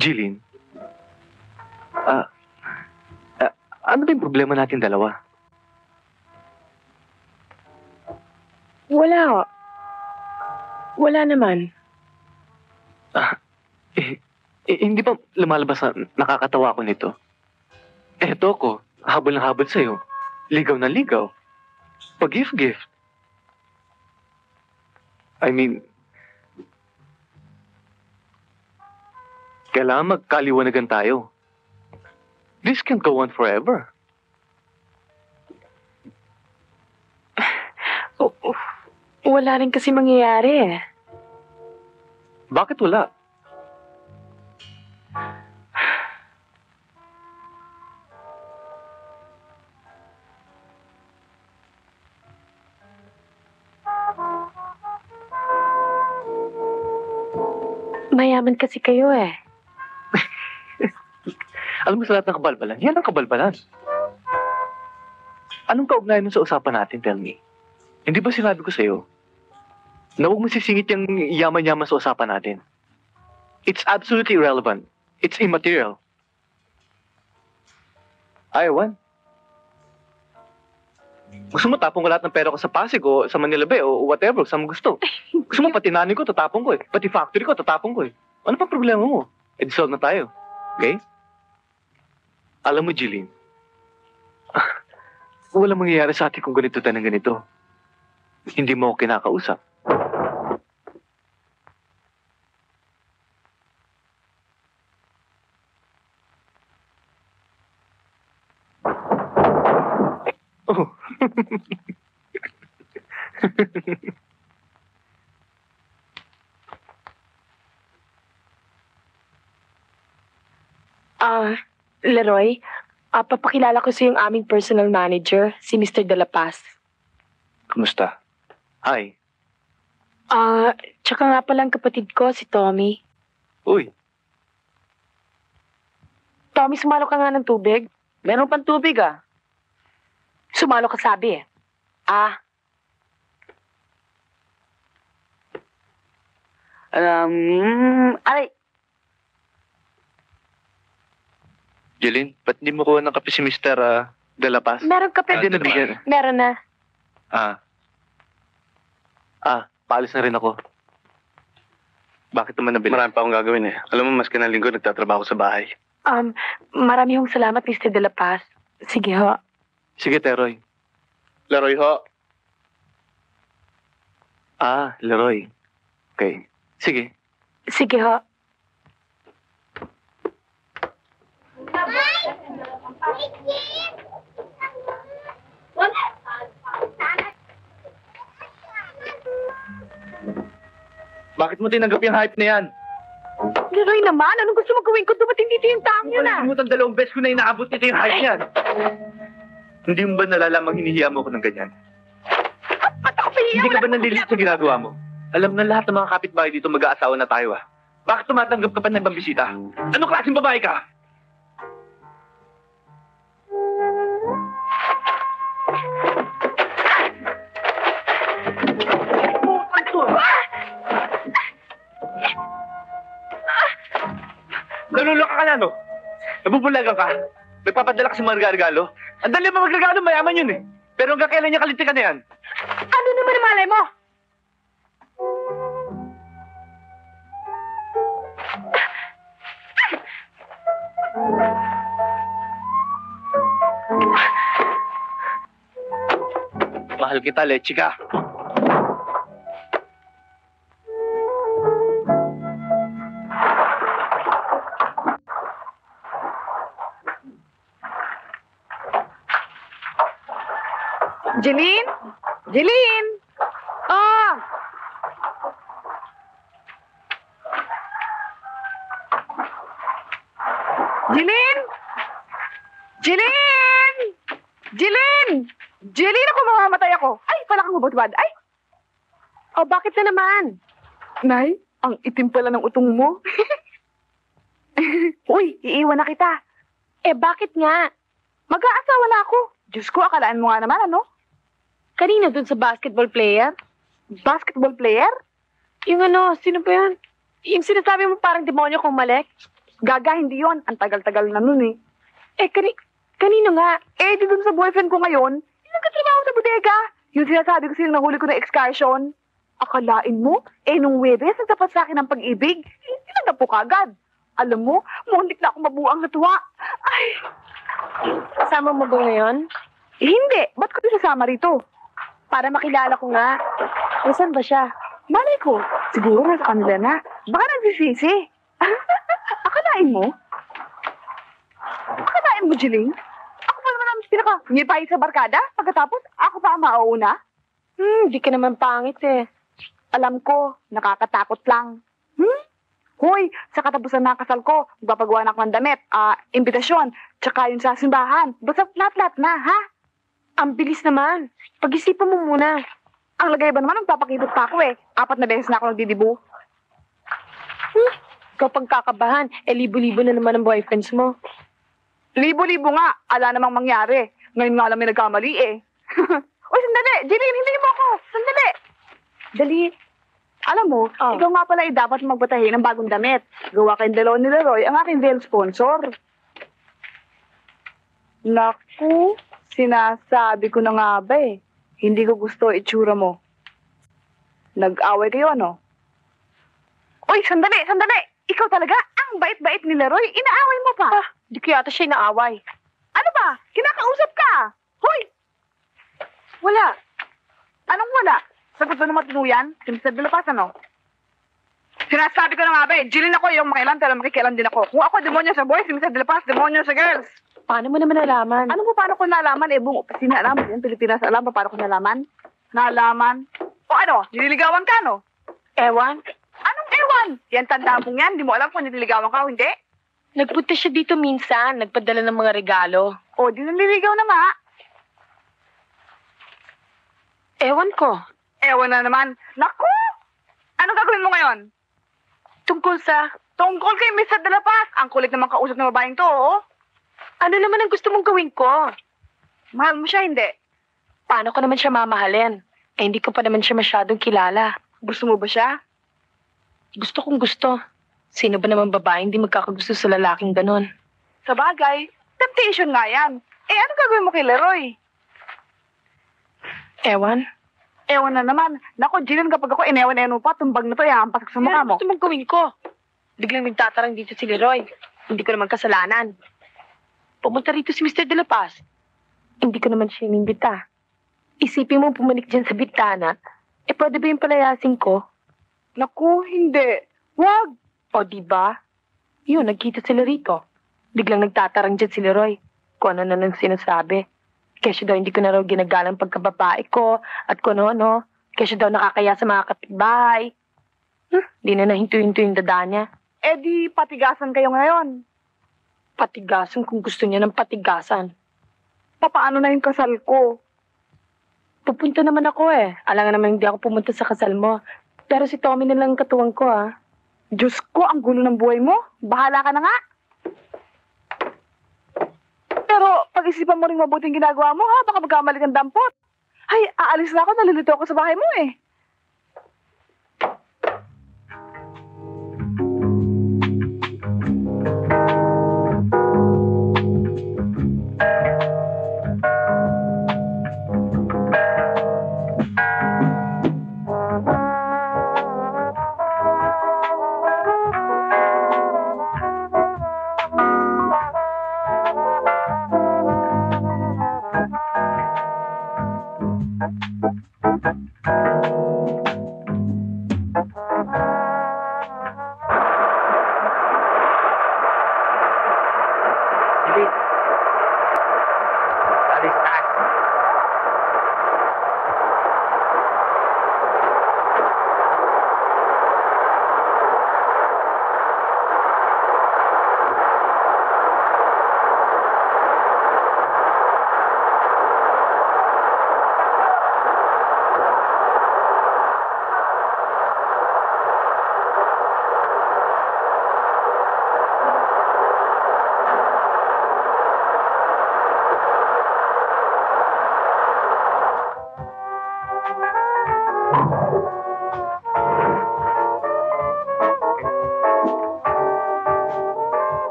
Jillian, ano ba yung problema natin dalawa?
Wala ho. Wala naman.
Hindi ba lumalabas na nakakatawa ko nito? Eto ko, habol ng habol sa'yo. Ligaw na ligaw. Pag-gift-gift. I mean, kailangan magkaliwanagan tayo. This can't go on forever.
Wala rin kasi mangyayari eh.
Bakit wala?
Mayaman kasi kayo eh.
Alam mo sa lahat ng kabalbalan, yan ang kabalbalan. Anong kaugnayan nun sa usapan natin, tell me? Hindi ba sinabi ko sa'yo na huwag mo sisingit yung yaman-yaman sa usapan natin? It's absolutely irrelevant. It's immaterial. Ayawan. Gusto mo tapong ko lahat ng pera ko sa Pasig o sa Manila Bay o whatever, saan mo gusto. Gusto mo pati nanin ko, tatapong ko eh. Pati factory ko, tatapong ko eh. Ano pa problema mo? Solve na tayo. Okay? Alam mo, Jillian, walang mangyayari sa atin kung ganito tayo ng ganito. Hindi mo ako kinakausap. Oh.
Leroy, papakilala ko sa yung aming personal manager, si Mr. De La Paz.
Kumusta? Hi.
Tsaka nga palang kapatid ko, si Tommy.
Uy,
Tommy, sumalo ka nga ng tubig.
Meron pang tubig ah.
Sumalo ka sabi eh.
Aray,
Jillian, ba't hindi mo kuha ng kape si Mr. De La Paz?
Meron ka pa.
Hindi nabigyan.
Meron na.
Paalis na rin ako. Bakit naman nabili? Marami pa akong gagawin eh. Alam mo, mas kinang linggo nagtatrabaho sa bahay.
Marami hong salamat, Mr. De La Paz. Sige ho.
Sige, Teroy. Leroy ho. Ah, Leroy. Okay. Sige.
Sige ho.
Bakit mo tinanggap yung hype na yan?
Leroy naman, anong gusto mo gawin ko? Dumating dito yung taong yun ah.
Kalimutan 2 beses ko na inaabot nito yung hype niyan. Hindi mo ba nalalamang hinihiya mo ko ng ganyan?
Ba't ako pahiya?
Hindi ka ba nanlilit sa ginagawa mo? Alam na lahat ng mga kapitbahay dito mag-aasawa na tayo ah. Bakit tumatanggap ka pa ng ibang bisita? Ano klaseng babae ka? Naluloka ka na, no? Nabubulagan ka? Nagpapadala ka sa mga regalo? Ang dali ba magregalo? Mayaman yun eh. Pero hanggang kailan niya kalintikan na yan?
Ano naman ang malay mo?
Mahal kita, leche ka.
Jeline? Jeline? Ah! Jeline? Jeline! Jeline! Jeline, ako mamamatay ako. Ay, pala kang mabutbad. Ay!
Oh, bakit na naman?
Nay, ang itim pala ng utong mo. Uy, iiwan na kita.
Eh, bakit nga?
Mag-aasawa na ako. Diyos ko, akalaan mo nga naman, ano?
Kanina dun sa basketball player?
Basketball player?
Yung ano, sino ba yun? Yung sinasabi mo parang demonyo kung malik?
Gaga, hindi yon. Ang tagal-tagal na nun eh.
Eh, kanino nga?
Eh, di dun sa boyfriend ko ngayon, yung nagkatrabaho sa bodega. Yung sinasabi ko sila nahuli ko na excursion. Akalain mo, eh nung Webes, nagtapat sa akin ng pag-ibig, tinanggap ko kagad. Alam mo, muntik na ako mabuang natuwa. Ay,
Kasama mo ba ngayon?
hindi. Ba't ko sasama rito?
Para makilala ko nga. Nasaan ba siya?
Malay ko, siguro nasa kanila na. Baka nagsisisi. Akalain mo? Akalain mo, Jeline? Ako pa naman ang pinaka-ngipay sa barkada. Pagkatapos, ako pa ang mauuna.
Di ka naman pangit eh.
Alam ko, nakakatakot lang. Hoy, sa katapusan ng kasal ko, magpapagawa na ako ng damit, imbitasyon, tsaka yun sa simbahan. Basta lahat-lahat na, ha?
Ang bilis naman. Pag-isipan mo muna.
Ang lagay ba naman, magpapakibot pa ako eh. 4 na beses na ako nagdidibu.
Kapag kakabahan, libo-libo na naman ang boyfriends mo.
Libo-libo nga, ala namang mangyari. Ngayon nga lang may nagkamali eh. Uy, sandali! Jeline, hindi mo ako! Sandali!
Dali.
Alam mo, ikaw nga pala dapat magbatahi ng bagong damit. Gawa kayong dalawa ni Leroy, ang aking veil sponsor. Naku, sinasabi ko na nga ba eh. Hindi ko gusto itsura mo. Nag-away kayo, ano? Uy, sandali! Ikaw talaga, ang bait-bait ni Leroy, inaaway mo pa.
Di ko yata siya inaaway.
Ano ba? Kinakausap ka! Hoy! Wala. Anong wala? Sagot ba naman tinuyan? Si Mr. De La Paz, ano? Sinasabi ko na nga ba eh, Jeline ako yung makialam, pero makikialam din ako. Kung ako demonyo sa boys, si Mr. De La Paz, demonyo sa girls.
Paano mo naman nalaman?
Ano mo, paano ko nalaman? Eh, buong opisina alam. Yan, Pilipinas alam pa, paano ko nalaman? Nalaman? O ano, nililigawan ka, no?
Ewan?
Anong ewan? Yan, tanda mong yan. Di mo alam kung nililigawan ka o hindi.
Nagpunta siya dito minsan, nagpadala ng mga regalo.
O, di naliligaw na nga.
Ewan ko.
Ewan na naman. Naku! Ano gagawin mo ngayon?
Tungkol sa...
Tungkol kay Mr. De La Paz. Ang kulit naman kausap ng babaeng to, oh.
Ano naman ang gusto mong gawin ko?
Mahal mo siya, hindi?
Paano ko naman siya mamahalin? Eh, hindi ko pa naman siya masyadong kilala.
Gusto mo ba siya?
Gusto kong gusto. Sino ba naman babae hindi magkakagusto sa lalaking ganon?
Sa bagay, temptation nga yan. Eh, ano gagawin mo kay Leroy?
Ewan?
Ewan na naman. Naku, Jeline, kapag ako inewan-ewan pa, tumbag na to, ihahampas sa mukha mo.
Gusto mong gawin ko? Biglang nagtatarang dito si Leroy. Hindi ko naman kasalanan. Pumunta rito si Mr. De La Paz. Hindi ko naman siya inimbita. Isipin mo pumanik dyan sa bitana. Pwede ba yung palayasin ko?
Naku, hindi. Wag!
O, diba? Yun, nagkita sila rito. Biglang nagtatarang dyan si Leroy. Kung ano na lang sinasabi. Kesyo daw hindi ko na raw ginagalang pagkababae ko at kung ano. Kesyo daw nakakaya sa mga kapitbahay. Di na nahinto-hinto yung dada niya.
Di patigasan kayo ngayon.
Patigasan kung gusto niya ng patigasan.
Papaano na yung kasal ko?
Pupunta naman ako Alangan naman hindi ako pumunta sa kasal mo. Pero si Tommy na lang katuwang ko
Diyos ko, ang gulo ng buhay mo. Bahala ka na nga. Pero pag-isipan mo rin mabuting ginagawa mo, ha? Baka magkamali kang dampot. Ay, aalis na ako. Nalilito ako sa bahay mo,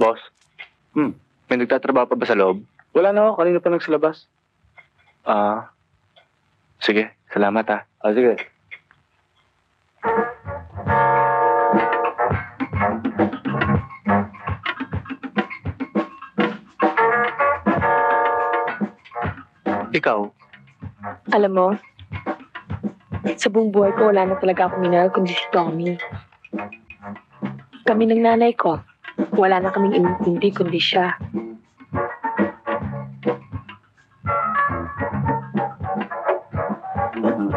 Boss? May nagtatrabaho pa ba sa loob?
Wala na ako. Kanina pa nagsilabas.
Sige. Salamat
Sige.
Ikaw?
Alam mo, sa buong buhay ko wala na talaga akong minahal kundi si Tommy. Kami ng nanay ko. Wala na kaming inintindi kundi siya.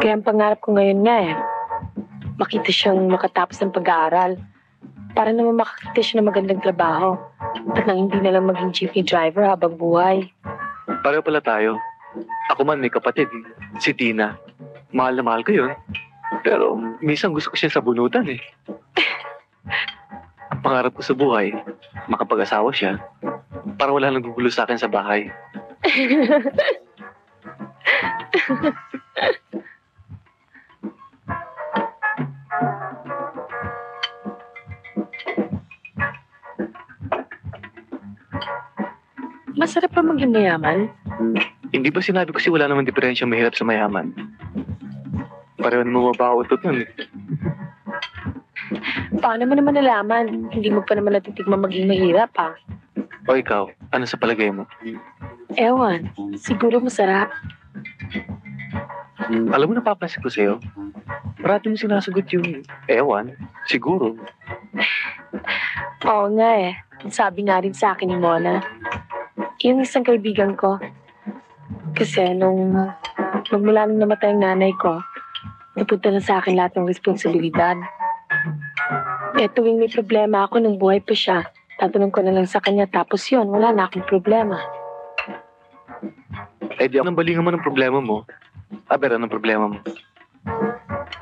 Kaya ang pangarap ko ngayon makita siyang makatapos ng pag-aaral. Para naman makakita siya ng magandang trabaho. At nang hindi na lang maging jeepney driver habang buhay.
Pareho pala tayo. Ako man may kapatid, si Tina. Mahal na mahal ko yun. Pero minsan gusto ko siya sa bunutan Pangarap ko sa buhay, makapag-asawa siya para wala nang gugulo sa akin sa bahay.
Masarap pa maging mayaman?
Hindi ba sinabi ko wala naman diferensya mahirap sa mayaman? Pareho naman mabawautot nun
Paano mo naman nalaman? Hindi mo pa naman natitigman maging mahirap
O ikaw, ano sa palagay mo?
Ewan, siguro masarap.
Alam mo, napapansin ko sa'yo. Parati mo sinasagot yung ewan, siguro.
Oo nga Sabi nga rin sa akin ni Mona, Yung isang kaibigan ko. Kasi nung magmula nung namatay ang nanay ko, napunta na sa akin lahat ng responsibilidad. Eh tuwing may problema ako nung buhay pa siya, tatanong ko na lang sa kanya tapos yun, wala na akong problema.
Eh di ako nang balingan mo ng problema mo. Aber, anong problema mo?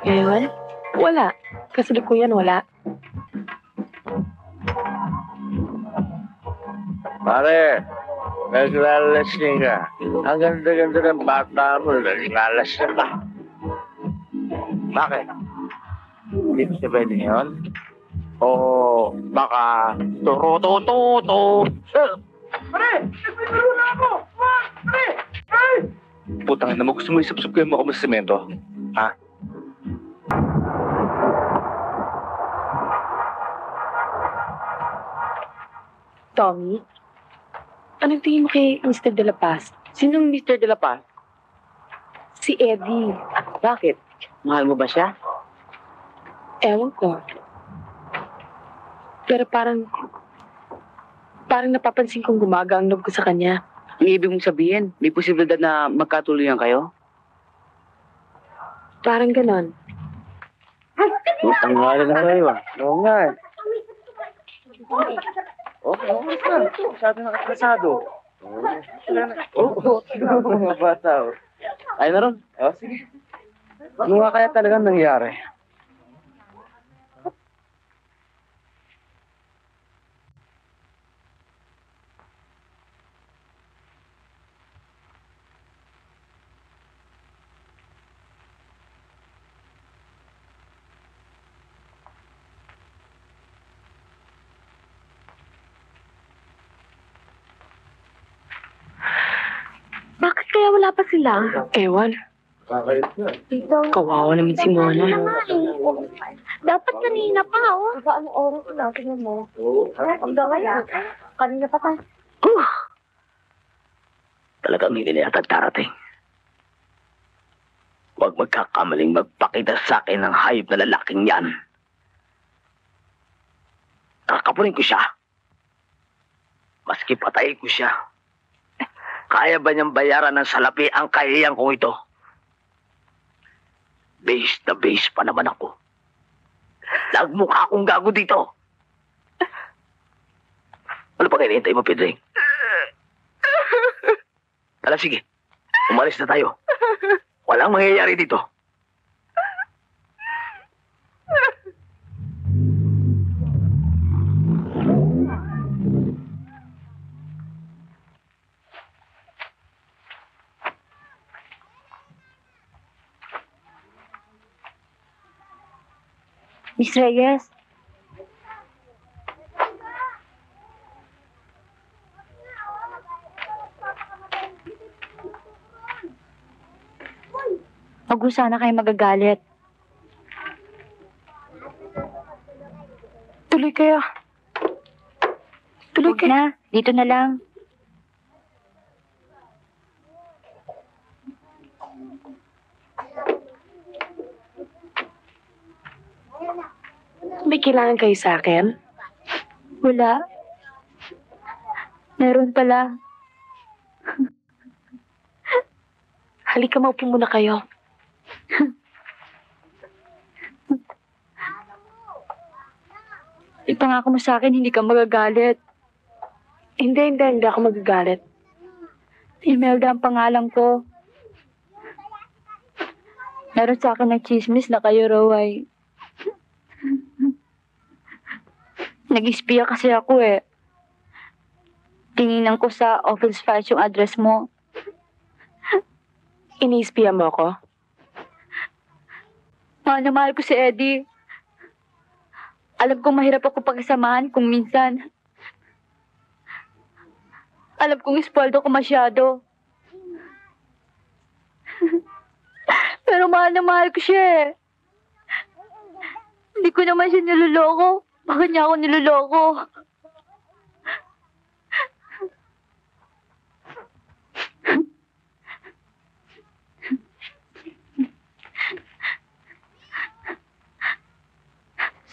Ngayon, wala. Kasalukuyan wala.
Pare, naglalasing ka. Ang ganda-ganda ng bata mo, naglalasing ka. Bakit? Hindi mo sabihin yun? O baka turo-to-to-to.
Pare! Nagpipiro na ako! Pare! Ay!
Putang ina mo, gusto mo isap-sap kayo mo ako sa semento? Ha?
Tommy, anong tingin mo kay Mr. De La Paz?
Sinong Mr. De La Paz?
Si Eddie.
Bakit? Mahal mo ba siya?
Ewan ko. Pero parang napapansin kong gumaga ang loob ko sa kanya.
Ang ibig mong sabihin, may posibilidad na magkatuluyan kayo?
Parang ganon.
Putang wala na kayo ah. Oo nga eh. Okay, masyado nakakasado. Oo, mga bata oh. Ay na ron. Oh, sige. Ano nga kaya talagang nangyari?
Bakit kaya wala pa sila?
Ewan.
Tito.
Kawawa naman si Mona.
Dapat kanina pa, oh. Anong oras na? Tingnan mo. Hanggang kaya. Kanina pa tayo.
Talagang hindi na yata darating. Huwag magkakamaling magpakita sa akin ng hayop na lalaking yan. Kakapunin ko siya. Maski patayin ko siya. Kaya ba niyang bayaran ng salapi ang kahiyang kong ito? Base na base pa naman ako. Nagmukha akong gago dito. Ano pa kinihintay mo, Pedring? Tala, sige. Umalis na tayo. Walang mangyayari dito.
Miss Reyes? Huwag sana kayo magagalit.
Tuloy kayo. Tuloy
Huwag
kayo.
na. Dito na lang.
May kailangan kayo sa akin?
Wala. Meron pala.
Halika, maupo muna kayo.
Ipangako mo sa akin, hindi ka magagalit.
Hindi ako magagalit.
Imelda ang pangalan ko. Meron sa akin ng chismis na kayo raw ay... Nag-espiya kasi ako eh. Tinginan ko sa office files yung address mo.
Iniispiya mo ako?
Mahal na mahal ko si Eddie. Alam kong mahirap ako pagkasamahan kung minsan. Alam kong espaldo ko masyado. Pero mahal na mahal ko siya eh. Hindi ko naman siya niloloko. Bakit niya ako niloloko?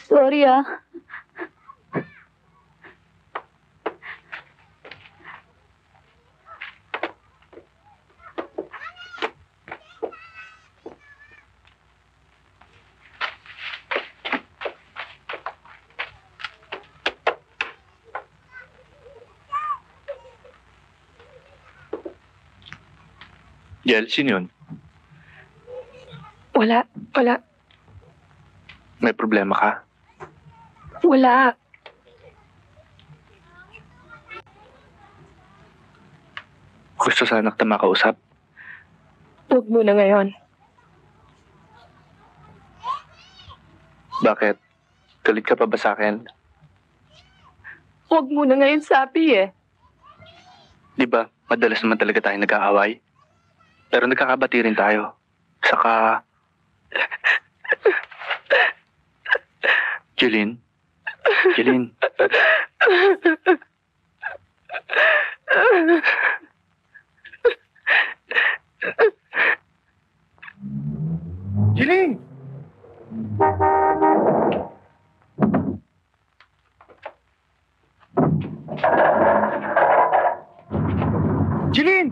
Sorry ah.
Jel, sino yun?
Wala.
May problema ka?
Wala.
Gusto sana kita makausap?
Huwag muna ngayon.
Bakit? Galit ka pa ba sa akin?
Huwag muna ngayon sabi eh.
Di ba, madalas naman talaga tayo nag-aaway? Pero nagkakabati rin tayo. Saka... Jeline? Jeline? Jeline! Jeline!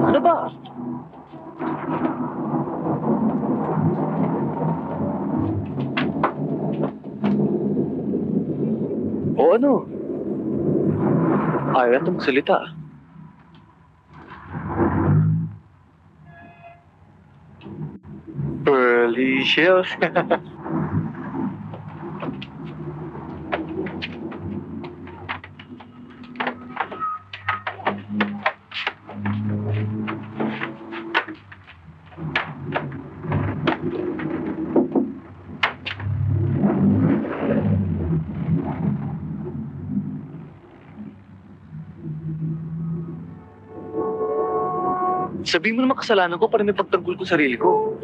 Ano ba? O ano? Ayaw natin magsalita. Pearly shells. Sabihin mo naman kasalanan ko para may pagtanggol ko sarili ko.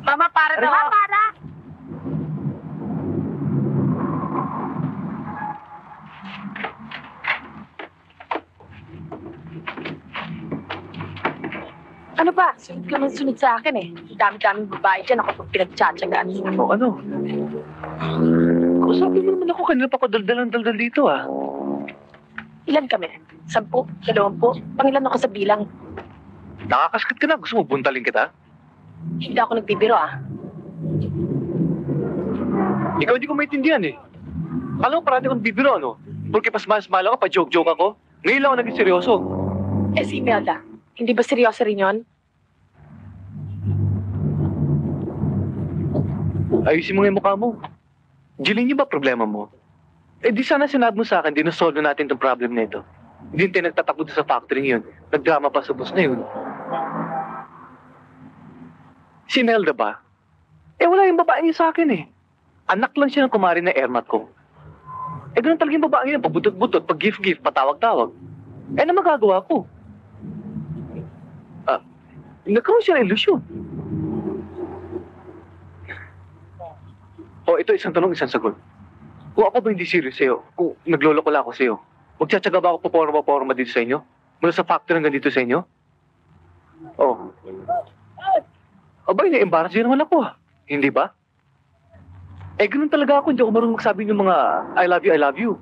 Mama, para daw.
Mama, para!
Ano ba? Sunod ka man sunod sa akin eh. Dami-daming babae dyan. Ako pag pinagtsatsagaan mo.
O ano? Kausapin mo naman ako kanina pa ako daldal dito ah.
Ilan kami? 10? 20? Pangilan ako sa bilang.
Nakakaskat ka na. Gusto mo buntalin kita?
Hindi ako nagbibiro ah.
Ikaw hindi ko maintindihan eh. Alam mo parati akong bibiro ano? Porque pasmas-mala ako, pa-joke-joke ako. Ngayon lang ako naging seryoso.
Eh si Imelda, hindi ba seryoso rin yun?
Ayusin mo nga yung mukha mo. Jeline, yun ba problema mo? Eh di sana sinabi mo sa akin, dinosolve na natin itong problem na ito. Hindi tayo nagtatakbo sa factory yun. Nagdrama pa sa boss na yun. Si Imelda ba? Eh wala yung babae niya sa akin eh. Anak lang siya ng kumari na airmat ko. Eh ganun talaga yung babae niya, pagbutot-butot, pag gift-gift, patawag-tawag. Eh na magagawa ko? Nagkaroon siya ng ilusyon. O ito isang tanong, isang sagot. Kung ako ba hindi serious sa'yo, kung nagloloko lang ako sa'yo, magtsatsaga ba ako paporma dito sa inyo? Mula sa factory hanggang dito sa inyo? Oh. Abay, na-embarrass din naman ako ah. Hindi ba? Eh, ganun talaga ako. Hindi ako marunong magsabi ng mga I love you.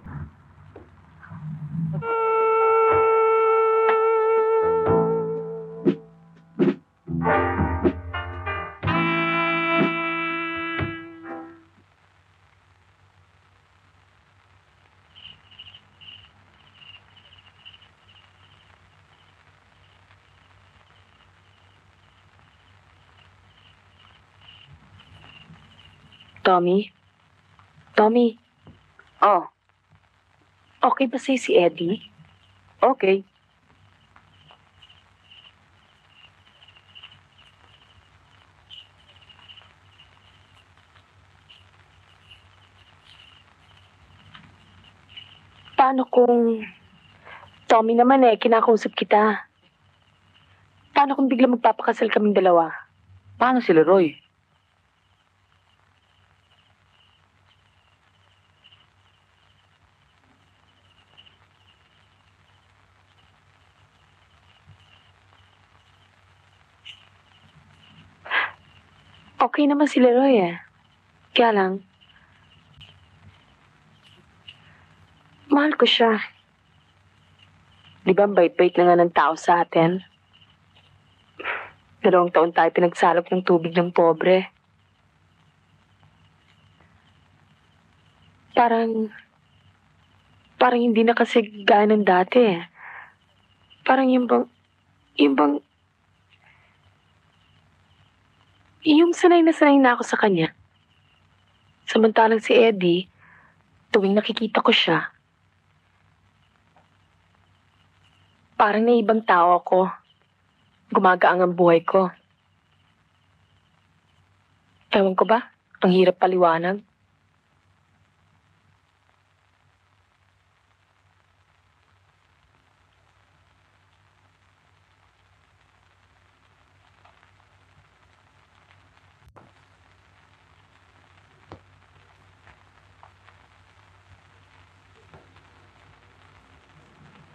Tommy? Tommy,
Oh,
okay ba sa'yo si Eddie?
okay.
Paano kung... Tommy naman eh, kinakausap kita. Paano kung bigla magpapakasal kaming dalawa?
Paano si Leroy?
Okay naman si Leroy eh. Kaya lang, mahal ko siya. Di ba ang bait-bait na nga ng tao sa atin? 2 taon tayo pinagsalok ng tubig ng pobre. Parang hindi na kasi gaya ng dati eh. Parang yung sanay na ako sa kanya. Samantalang si Eddie, tuwing nakikita ko siya, parang na ibang tao ako. Gumagaang ang buhay ko. Ewan ko ba? Ang hirap paliwanag.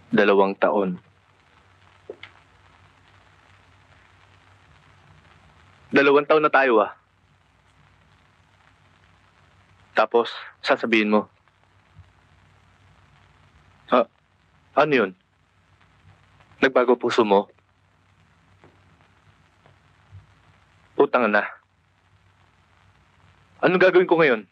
Dalawang taon. 2 taon na tayo ah. Tapos, sasabihin mo. Ano yun? Nagbago puso mo? Utang na. Anong gagawin ko ngayon?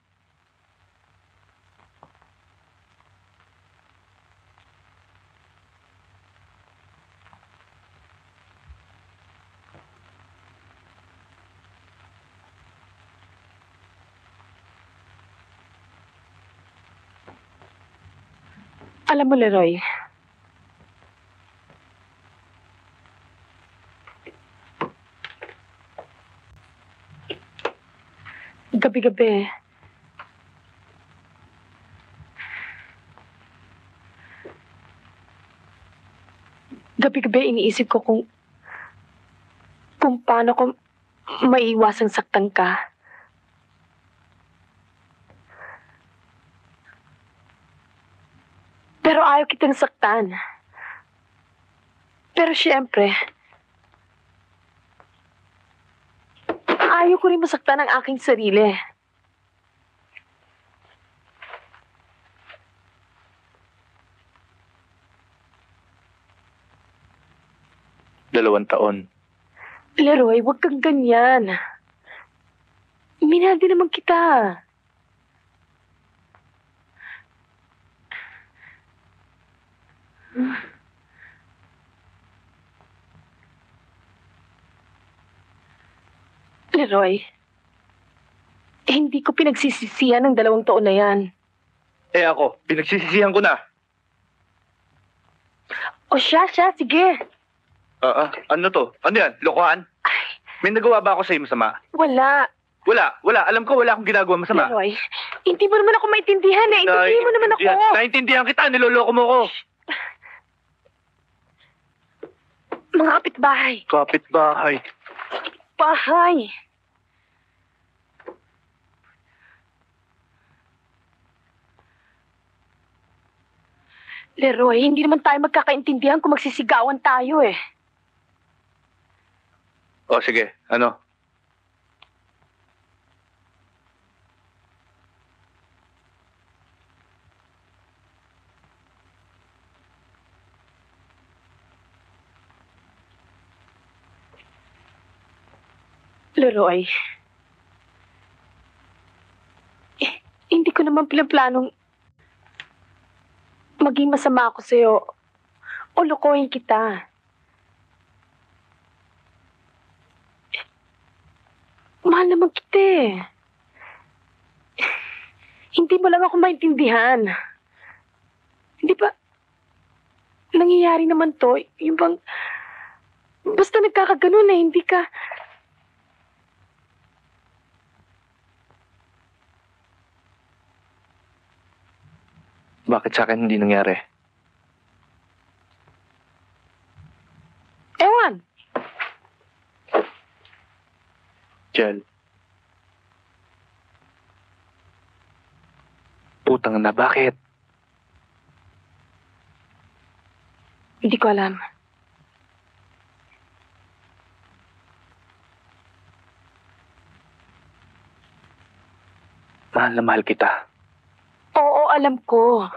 Alam mo, Leroy, gabi-gabi, iniisip ko kung paano ko maiiwasang saktan ka. Pero ayaw kitang saktan. Pero siyempre, ayaw ko rin masaktan ang aking sarili.
Dalawang taon.
Leroy, huwag kang ganyan. Minahal din naman kita. Leroy, hindi ko pinagsisisihan ng 2 taon na yan.
Eh ako, pinagsisisihan ko na.
O siya, sige.
Ano to? Ano yan? Lokohan? May nagawa ba ako sa'yo masama?
Wala.
Wala. Alam ko wala akong ginagawa masama.
Leroy, hindi mo naman ako maintindihan eh. Intindihin mo naman ako.
Naintindihan kita, niloloko mo ko.
Mga kapitbahay.
Kapitbahay.
Bahay. Leroy, hindi naman tayo magkakaintindihan kung magsisigawan tayo eh.
O sige, ano?
Leroy, hindi ko naman pinaplanong maging masama ako sa'yo o lokohin kita. Mahal naman kita eh. Hindi mo lang ako maintindihan. Hindi ba nangyayari naman to? Yung bang basta nagkakaganon eh, hindi ka...
Bakit sa akin hindi nangyari?
Ewan.
Jel. Putang na, bakit?
Hindi ko alam.
Mahal na mahal kita.
Oo, alam ko.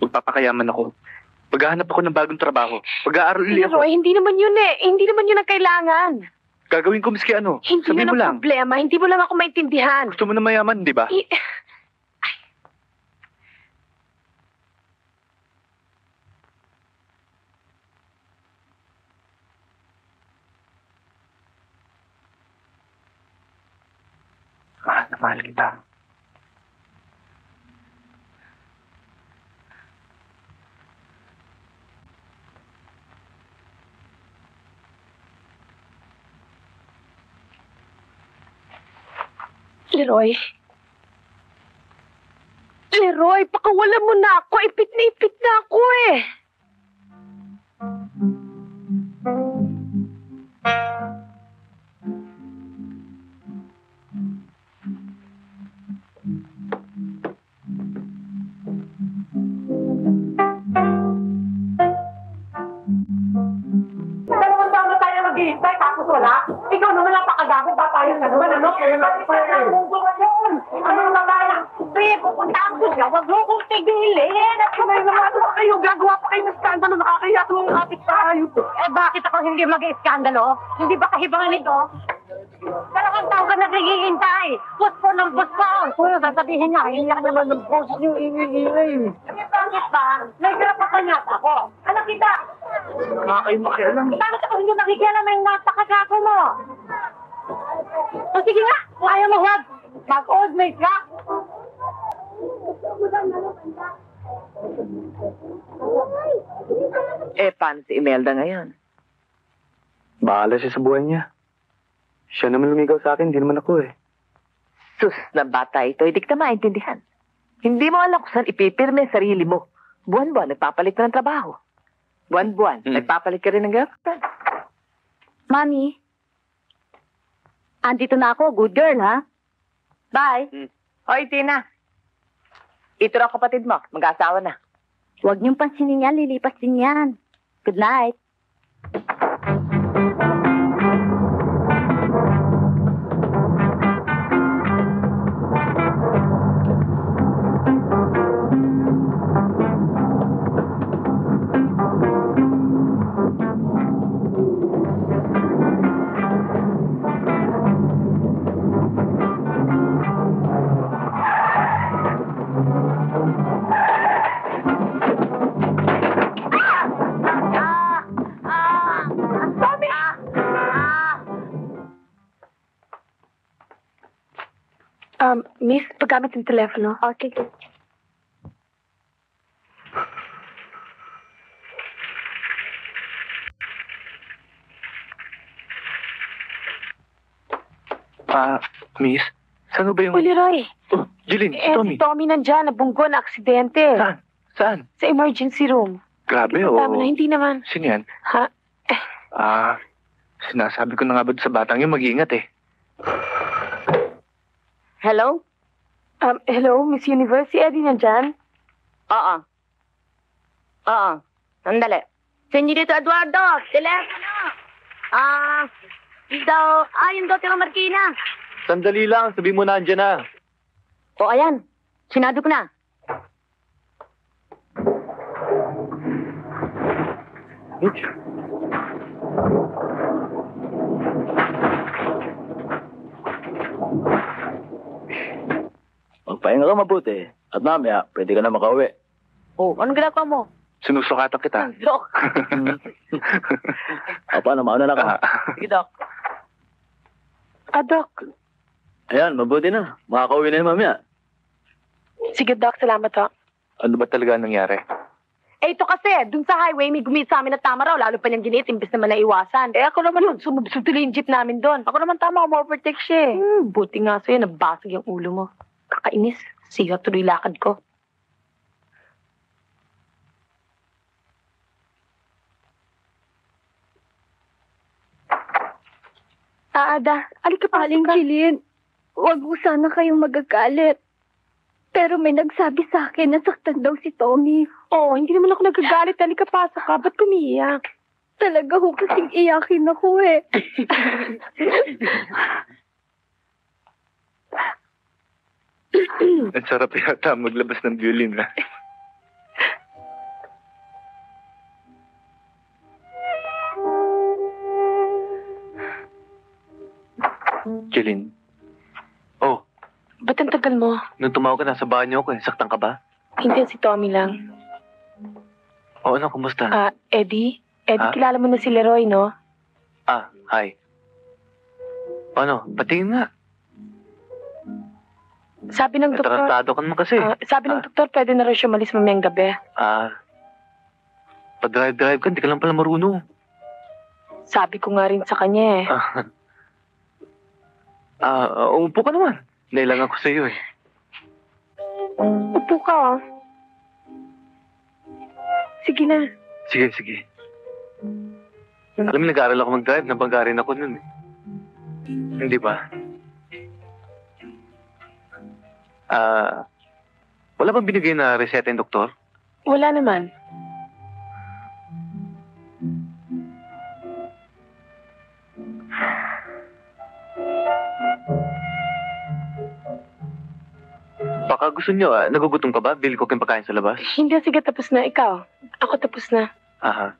Magpapakita magpapakayaman ako. Maghahanap ako ng bagong trabaho. Pag-aaral ulit ako.
Leroy, hindi naman yun eh. Hindi naman yun ang kailangan.
Gagawin ko miski ano.
Hindi
Sabihin
yun
mo
ang
lang.
problema. Hindi mo lang ako maintindihan.
Gusto mo na mayaman, di ba? Mahal kita.
Leroy. Leroy, pakawala mo na ako. Ipit na ako eh.
Dalawang taon na tayo maghihintay tapos wala. Ikaw naman lang pakagago ba tayo na naman, ano? Ano naman tayo? Pre, pupunta ako siya. Huwag mo kong tigilin. At kamay naman kayo. Gagawa pa kayo ng skandalo. Nakakaya ito ang kapit tayo. Eh, bakit ako hindi mag-iskandalo? Hindi ba kahibangan ito? Dalawang taon ka naghihintay. Puspon ng puspon. Kung sasabihin niya, iiyak naman ng post yung ingay-ingay. Bakit ba? Nagkarapakan niya ako. Anak kita.
Makialam.
Bakit ako hindi nakikialam yung napakagago mo? O sige nga, kung ayaw mo huwag. Mag-old mate ka.
Paano si Imelda ngayon?
Bahala siya sa buhay niya. Siya naman lumigaw sa akin, hindi naman ako eh.
Sus na bata ito, hindi kita maintindihan. Hindi mo alam kung saan ipipirme ang sarili mo. Buwan-buwan, nagpapalit ka ng trabaho. Buwan-buwan, nagpapalit ka rin ng girlfriend.
Mami, andito na ako. Good girl, ha? Bye.
Hoy, Tina. Ito na kapatid mo, mag-asawa na.
Huwag niyong pansinin yan. Lilipas din yan. Good night.
Miss, paggamit ng telepono.
Okay.
Miss, saan ba yung...
Oh, Leroy.
Oh, Jeline, si Tommy.
Si Tommy nandyan. Nabunggo na aksidente.
Saan? Saan?
Sa emergency room.
Grabe,
Tama na, hindi naman.
Sino yan?
Ha?
Sinasabi ko na nga ba sa batang yung mag-iingat eh.
Hello?
Hello, Miss Universe. Si Eddie nandyan?
Oo. Sandali. Senyorito Eduardo, telepono. Yung daw tira Marikina.
Sandali lang, sabi mo na andyan na.
O, ayan. Sinabi ko na.
Magpahinga ka mabuti. At mamaya, pwede ka na makauwi.
Oh, anong ginagawa mo?
Sinusukatan kita.
Dok.
Paano, mauna na ka?
Sige, Dok.
Doc.
Ayan, mabuti na. Makakauwi na yung mamaya.
Sige, Doc. Salamat, ha.
Ano ba talaga nangyari?
Ito kasi, dun sa highway, may gumit sa amin na tama raw. Lalo pa niyang ginit, imbis na malaiwasan. Ako naman yun, sumubsutuloy yung jeep namin doon. Ako naman tama, ma-overtake siya eh. Buti nga sa'yo, nabasag yung ulo mo. Kakainis. Siya tuloy lakad ko. Ada, alika pa.
Aling Jilin, huwag mo sana kayong magagalit. Pero may nagsabi sa akin na saktan daw si Tommy.
Oo, hindi naman ako nagagalit. Alika, pasok ka. Ba't kumiiyak?
Talaga ho kasing iyakin ako eh.
Ang sarap yata maglabas ng violin, ha? Jeline. Oh,
Ba't ang tagal mo?
nung tumawag ka nasa banyo ko eh. Saktan ka ba?
Hindi, si Tommy lang.
Oo, ano, kumusta?
Eddie? Eddie,
Ah?
kilala mo na si Leroy, no?
Hi. Ano, patingin nga.
Sabi ng doktor,
Tarantado ka naman kasi.
sabi ng doktor, pwede na rin siya umalis mamayang gabi.
Pa-drive-drive ka, hindi ka lang pala marunong.
Sabi ko nga rin sa kanya
Umupo ka naman. Nailangan ko sa iyo eh.
Upo ka, oh. Sige na.
Sige. Alam mo, nag-aaral ako mag-drive, nabangga rin ako nun eh. Hindi ba? Wala bang binigay na reseta yung doktor?
Wala naman.
Baka gusto nyo, nagugutom ka ba? Bili ko kayong pagkain sa labas?
Hindi, sige, tapos na. Ikaw. Ako tapos na.
Aha.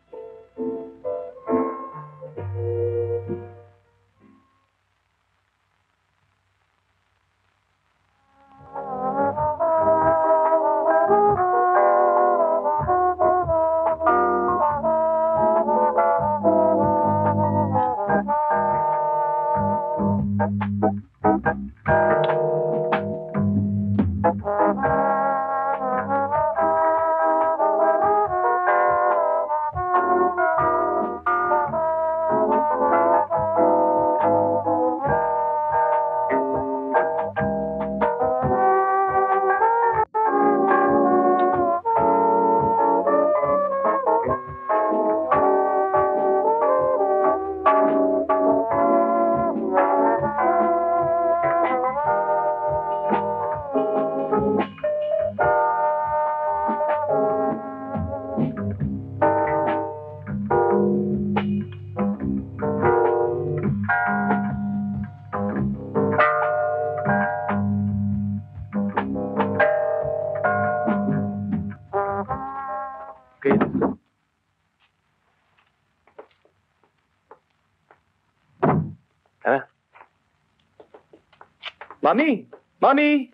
Mami! Mami!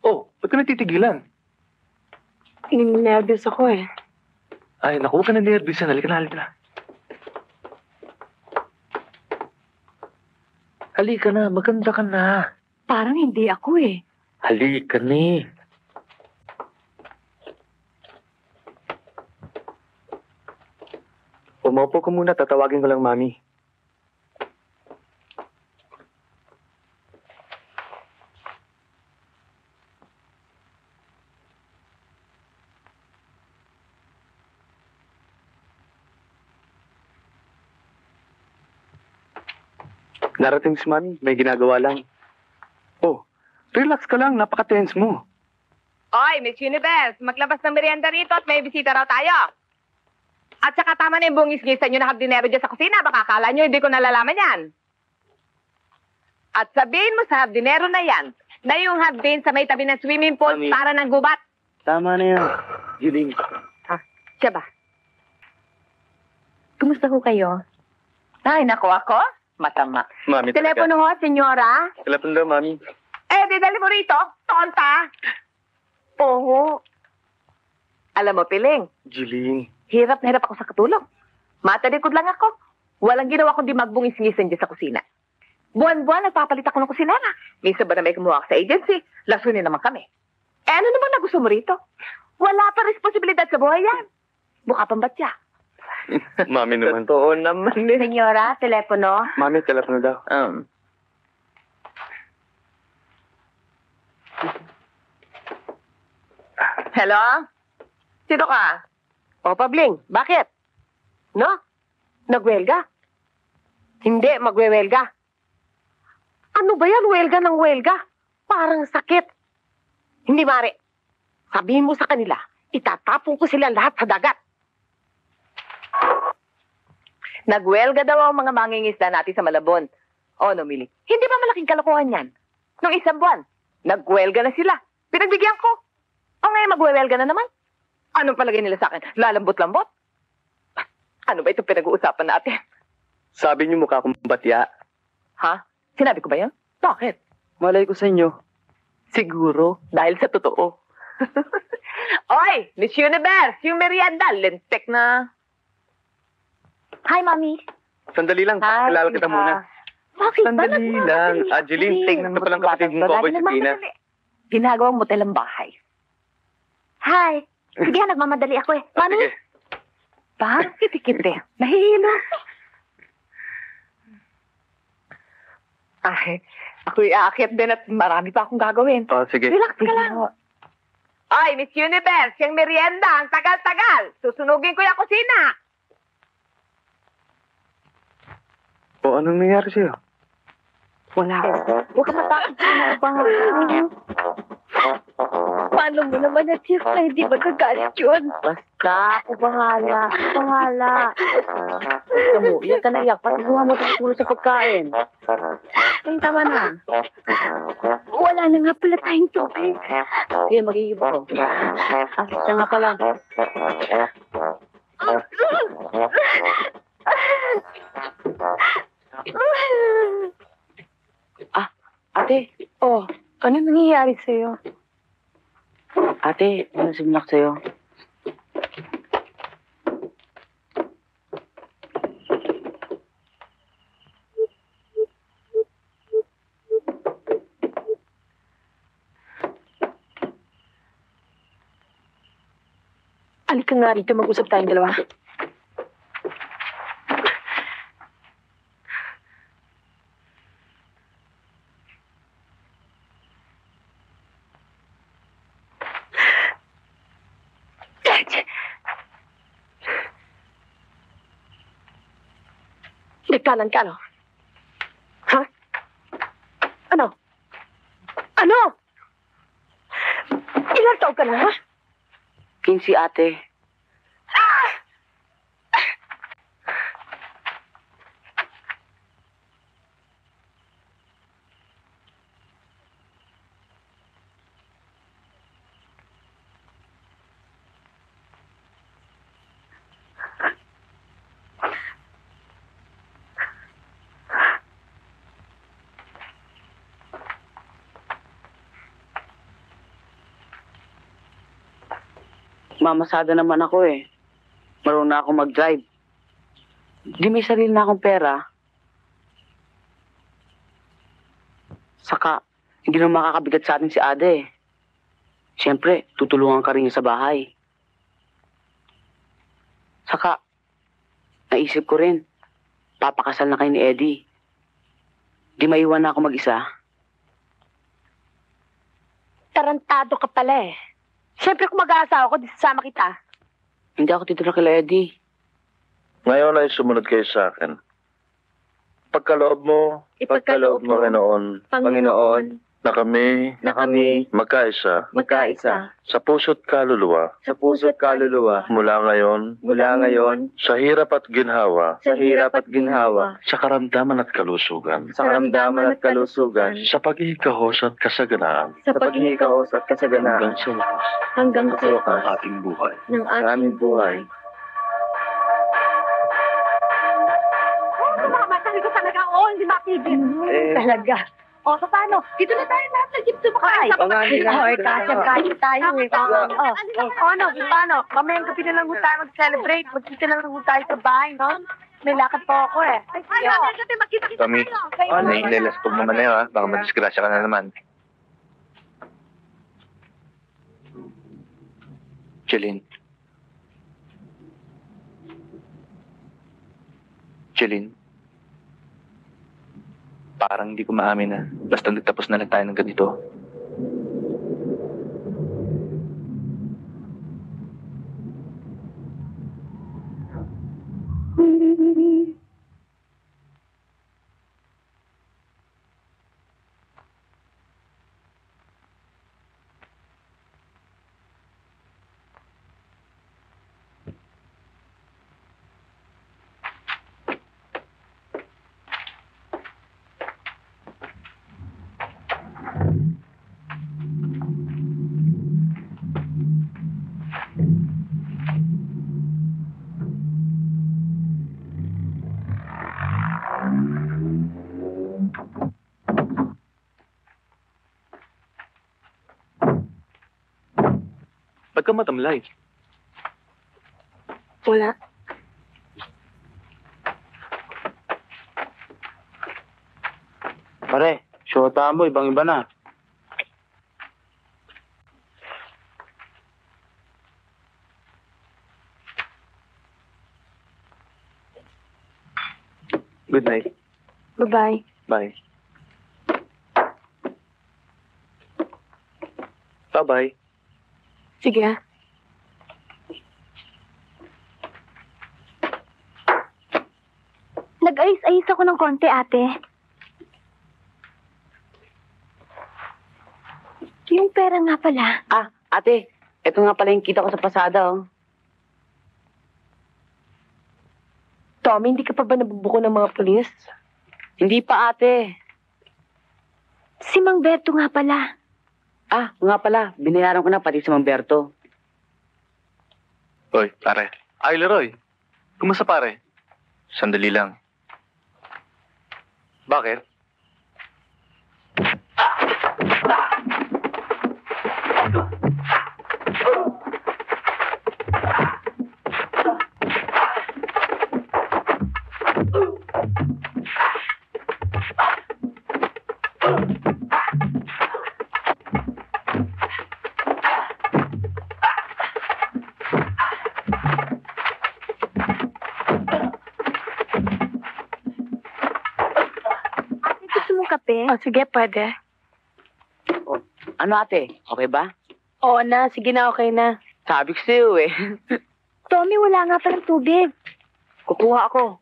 Oh, ba't ka natitigilan?
Nervous ako eh.
Ay, naku, huwag ka na nervous. Halika na. Halika na, maganda ka na.
Parang hindi ako eh.
Halika na. Umaupo ka muna, tatawagin ko lang, Mami. Narating si Mami, may ginagawa lang. Oh, relax ka lang, napaka-tense mo.
Oy, Miss Universe, maglabas ng merienda rito at may bisita raw tayo. At saka tama na yung bungis-gisan nyo na hapdinero dyan sa kusina. Baka akala nyo hindi ko nalalaman yan. At sabihin mo sa hapdinero na yan, na yung hapdin sa may tabi ng swimming pool
Mami.
para ng gubat.
Tama na yan. Juling.
Siya ba?
Kumusta ho kayo?
Ay, naku ako. Masama.
Mami,
Telepono ho, senyora.
Telepono daw, Mami.
Di dali mo rito. Tonta. Oo. Alam mo, Piling,
Jeline.
hirap na hirap ako sa katulong. Matalikod lang ako. Walang ginawa kundi magbungis-ngisan dyan sa kusina. Buwan-buwan, nagpapalit ako ng kusinera. Minsan ba na may kumuha ako sa agency, lasunin naman kami. Ano naman na gusto mo rito? Wala pa responsibilidad sa buhay yan. Mukha pang batya.
Mami naman.
Totoo naman eh.
Senyora, telepono.
Mami, telepono daw.
Hello? Sino ka? O, Pabling, bakit? No? Nagwelga? Hindi, magwewelga. Ano ba yan, welga ng welga? Parang sakit. Hindi, Mare. Sabihin mo sa kanila, itatapon ko sila lahat sa dagat. Nagwelga daw ang mga mangingisda natin sa Malabon. O, Mili, hindi ba malaking kalokohan yan? Nung isang buwan, nagwelga na sila. Pinagbigyan ko. O ngayon magwewelga na naman. Anong palagay nila sa akin? Lalambot-lambot? Ano ba itong pinag-uusapan natin?
Sabi niyo mukha akong batya.
Ha? Sinabi ko ba yan? Bakit?
Malay ko sa inyo.
Siguro, dahil sa totoo. Oy, Miss Universe, yung merienda, lintek na.
Hi, Mami.
Sandali lang,
Hi,
kilala kita
Tita.
muna.
Bakit?
Sandali lang. Angeline, tingnan mo palang kapatid mo, Kokoy sa Pinas.
Ginagawang motel ang bahay.
Hi. Sige, nagmamadali ako eh. Mami?
Sige.
Parang kiti-kiti. Nahihilo. Ay, ako'y aakyat din at marami pa akong gagawin.
Oh, sige.
Relax ka lang. Ay, Miss Universe, yung merienda, ang tagal-tagal. Susunugin ko yung kusina.
O, anong nangyari sa'yo?
Wala.
Huwag ka matakot sa mga Paano mo naman na-tiff na hindi magagalit yun?
Basta, ako bahala. Ako bahala. Basta mo, iyak ka na iyak. Pati gumawa mo tayo sa pagkain. Ay, tama na.
Wala na nga pala tayong tubig.
Sige, mag-iiba ko. Siya nga pala. Ate.
Oh, ano nangyayari sa'yo?
Ate, ano simulak sa'yo?
Alika nga rito, mag-usap tayong dalawa. Nagkalan ka, no? Ha? Ano? Ano? Ilang taon ka na, ha?
15, ate. Mamasada naman ako eh. Marunong na ako mag-drive. Di may sarili na akong pera. Saka, hindi na makakabigat sa atin si Ade eh. Siyempre, tutulungan ka rin niya sa bahay. Saka, naisip ko rin, papakasal na kayo ni Eddie. Di maiwan na ako mag-isa.
Tarantado ka pala eh. Siyempre kung mag-aasawa ko, disasama kita.
Hindi ako titira kila Eddie.
Ngayon ay sumunod kayo sa akin. Pagkaloob mo,
Ipagkaloob mo,
Panginoon, na kami magkaisa
magkaisa,
sa puso't kaluluwa
sa puso't kaluluwa,
mula ngayon sa hirap at ginhawa,
sa hirap at ginhawa,
sa karamdaman at kalusugan,
sa karamdaman at kalusugan,
sa pag-iikahos at kasaganaan,
sa paghihikaos at kasaganaan,
hanggang sa wakas
hanggang sa
ng
wakas
ating buhay.
ng aming buhay.
Oo, mga matali ko talaga. Oo, hindi mapigil.
Talaga.
O, so paano? Dito na tayo lahat sa jeep sumakay.
Ay, kasya tayo eh.
Ano? Paano? Mamayang gabi na lang tayo mag-celebrate. Magkita na lang tayo sa bahay, no? May lakad po ako eh. Ay, magkita-kita
Kami, nailaspog naman na yun, ha? Baka madisgrasya ka na naman. Jeline. Jeline. Parang hindi ko maamin na basta nagtapos na lang tayo ng ganito. Ba't ka matamlay?
Wala.
Pare, syota mo, ibang-iba na.
Good night.
Bye-bye.
Bye. Bye-bye.
Sige ah.
Nag-ayos-ayos ako ng konti, ate. Yung pera nga pala.
Ah, ate, ito nga pala yung kita ko sa pasada, oh.
Tommy, hindi ka pa ba nabubuko ng mga pulis?
Hindi pa, ate.
Si Mang Berto nga pala.
Ah, nga pala, binayaran ko na pati si Mang Berto.
Hoy, pare. Ay, Leroy. Kumusta pare? Sandali lang. Bakit?
Ate, gusto mong kape?
Oh, sige, pwede.
Ano, ate? Okay ba?
Oo na, sige na, okay na.
Sabi ko sa'yo, eh.
Tommy, wala nga palang tubig.
Kukuha ako.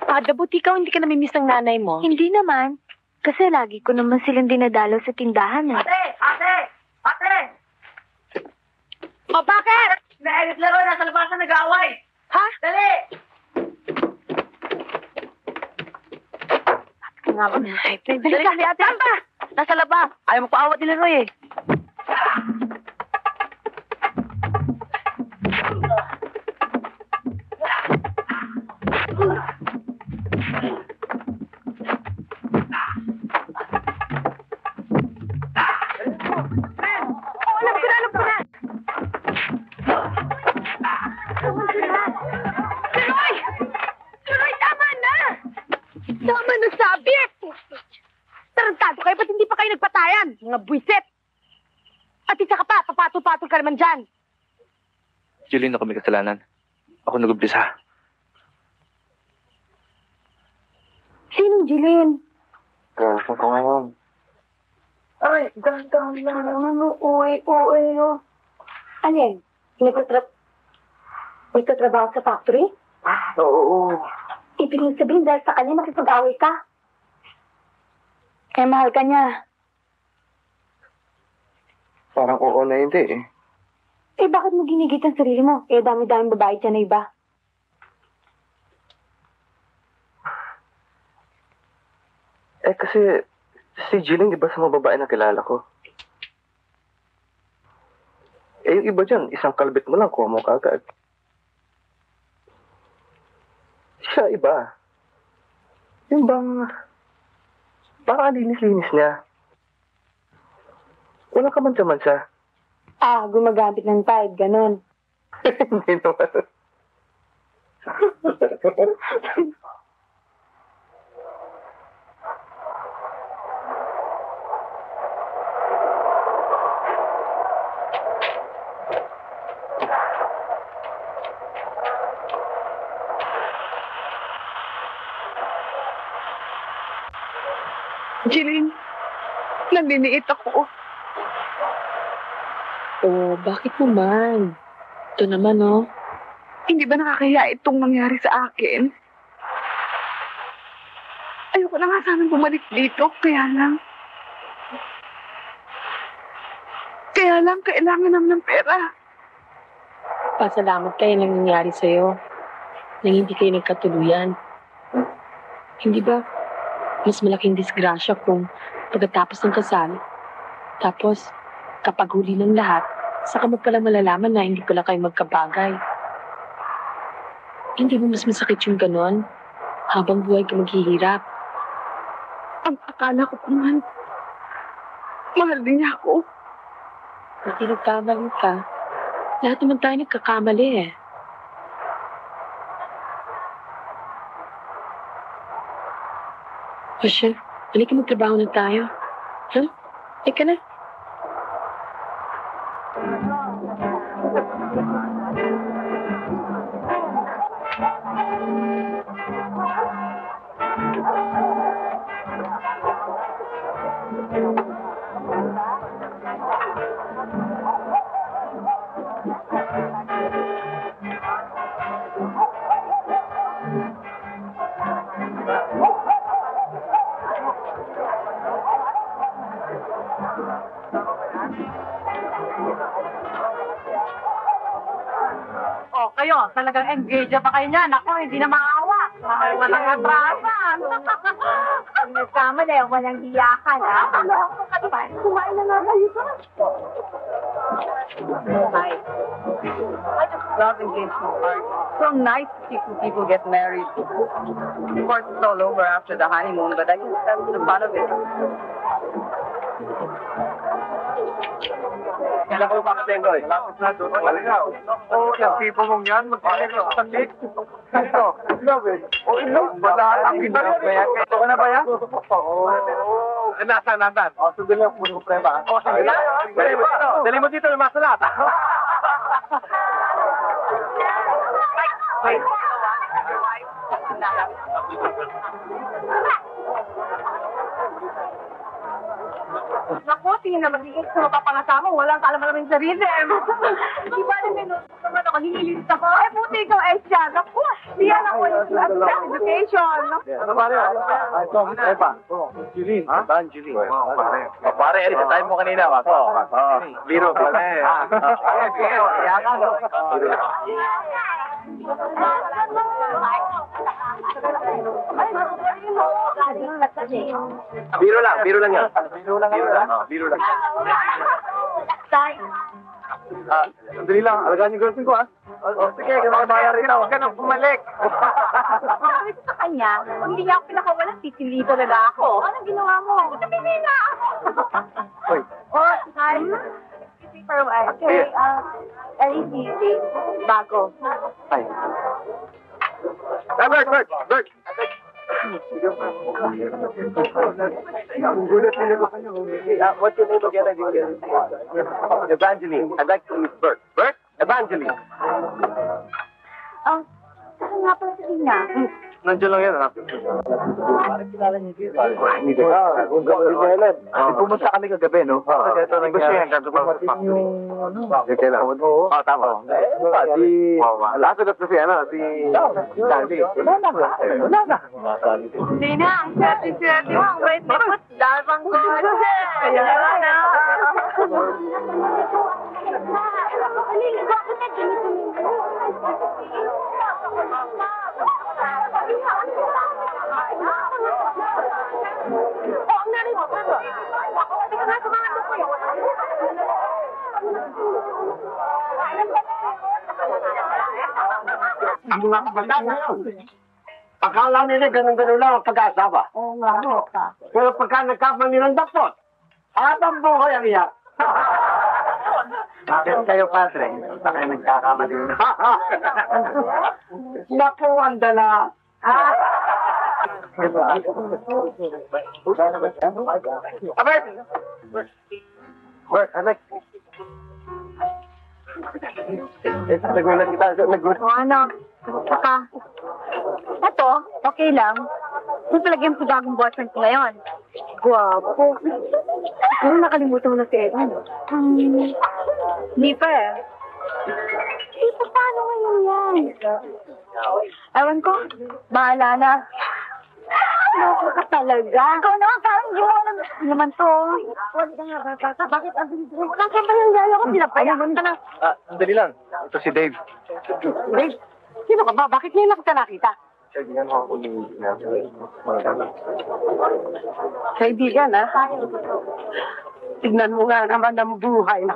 Ada, buti ikaw hindi ka namimiss ng nanay mo.
Hindi naman. Kasi lagi ko naman silang dinadalaw sa tindahan, eh.
Ate! O, bakit? Na-edit Leroy, nasa labas na nag-aaway. Ha? Dali!
Nga ba?
Dali ka, ate. Saan ba?
Nasa labas. Ayaw mo paawat nila, Roy, eh.
Alam ko na. Leroy, tama na! Tama na sabi! Tarantado kayo, ba't hindi pa kayo nagpatayan? Mga buwisit! At isa ka pa, papatol-patol ka naman dyan.
Jeline, ako may kasalanan. Ako nag-umpisa.
Sinong Jillian?
Girlfriend ko ngayon.
Ay, dahan-dahan lang naman. Uy, oh. Alin? Nagtatrabaho sa factory?
Oo.
Ibig sabihin dahil sa kanya makipag-away ka? Eh, mahal ka niya.
Parang oo na hindi eh.
Eh, bakit mo ginigit ang sarili mo? Eh, dami-daming babae dyan na iba.
Eh kasi si Jeline iba sa mga babae na kilala ko. Eh yung iba dyan, isang kalbit mo lang, kuha mo kagad. Siya iba. Yung bang parang linis-linis niya. Wala ka man siya.
Ah, gumagamit ng Tide, ganon.
Hindi naman.
Jeline, naliliit ako.
Oh, bakit naman? Ito naman, oh.
Hindi ba nakakahiya itong nangyari sa akin? Ayoko na nga sanang bumalik dito, kaya lang, kailangan naman ng pera.
Pasalamat kayo lang nangyari sa'yo. Nang hindi kayo nagkatuluyan. Hindi ba, mas malaking disgrasya kung pagkatapos ng kasal, tapos kapag huli ng lahat, saka mo pala malalaman na hindi pala kayo magkabagay. Hindi mo mas masakit yung ganon habang buhay ka maghihirap.
Ang akala ko naman, mahal din niya ako.
Hindi nagkamali ka. Lahat naman tayo nagkakamali eh. O siya, halika magtrabaho na tayo. Ha? Halika na.
Oh, kayo, talagang engage pa kayo niyan. Ako, hindi na maawa. Ay, walang atrasan.
Ang nagkamali, walang hiyakan. Kumain na nga kayo sa...
Hi. I just love engagement party. So nice to see two people get married. Of course, it's all over after the honeymoon, but I guess that's the fun of it.
Kailan ko pa kasi ito eh. Lapit na doon. Maligaw. Oo, yung tipo mong yan. Magkakalit sa tig. Ito. Love it. O ilo. Malalang kita. Ito ka na ba yan? Oo. Nasaan? O, sundin lang. Puno ko prema. O, sige. Dali mo dito yung masalat.
Naku, tingin na magiging sa mapapangasama. Walang kalaman sa sarili. Di ba na minus naman ako, nililis ako. Eh, puti ikaw, siya. Naku, diyan ako yung education.
Ano pare? Ito, Epa. Julin. Ha? Julin. Pare, Eris, tayo mo kanina. Biro, pare. Biro lang yan. Biro lang. Sandali lang, alagaan yung girlfriend ko, ha? Sige, kamabaya rin ako. Huwag ka nang bumalik.
Sabi ko sa kanya, kung hindi niya ako pinakawalan, titilito na ako. Anong ginawa mo? Tumili na ako.
Hoy.
Oh, hi. Okay, bago.
Ay. Bert! What's your name again? Evangeline. I'd like to meet Bert. Bert? Evangeline.
Oh, saan nga pala sa kanya?
Nandiyan lang yan, anak. Parang kilala niyo dito. Hindi ko. Pumunta kami kagabi, no? Ito nang siya. Dumating yung... Kailan? Oo, tama. Si... Lasagot na si Sandy. Wala na.
Hindi na, ang swerte mo. Ang wait mo, dalawang ko. Ayan na.
Ang mga kabandang ngayon. Akala nila ganun-ganun lang ang pag-aasawa.
Oo nga,
Pero pagka nagkamali ng dapot, habang buhay ang iyak. Bakit kayo, Padre? Baka kayo nagkakamali na. Naku, ang dala. Abet! Bert, anak. Nagulat kita. Nagulat.
O ano, saka, ito, okay lang. Yung palagyan ko bagong boyfriend ko ngayon. Gwapo. Siguro nakalimutan mo na si Edwin. Hindi pa eh. Eh, paano ngayon yan? Ewan ko. Bahala na. Loko ka talaga. Ikaw naman, parang hindi mo naman to. Wala ka nga bata. Bakit ang bilis mo? Nasaan ba yung yaya ko? Pinapayaman ka na.
Sandali lang. Ito si Dave.
Dave, sino ka ba? Bakit ngayon lang kita nakita?
Kaibigan mo ako ni
Kaibigan, ha? Tignan mo nga naman ang buhay na.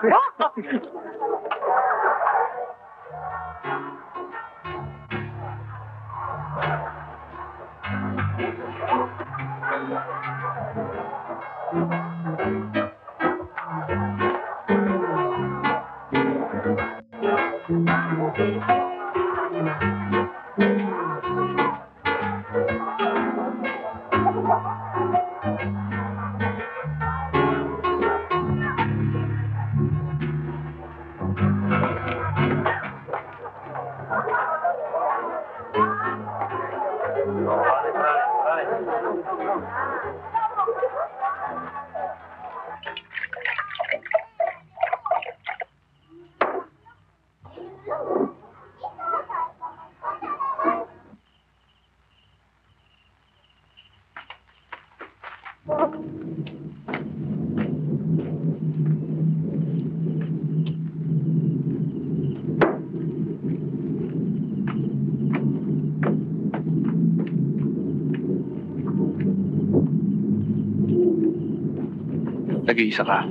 Nag-iisa ka.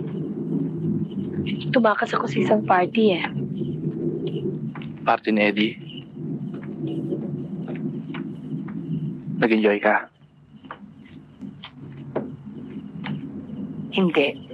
Tumakas ako sa isang party eh.
Party ni Eddie. Nag-enjoy ka.
Hindi.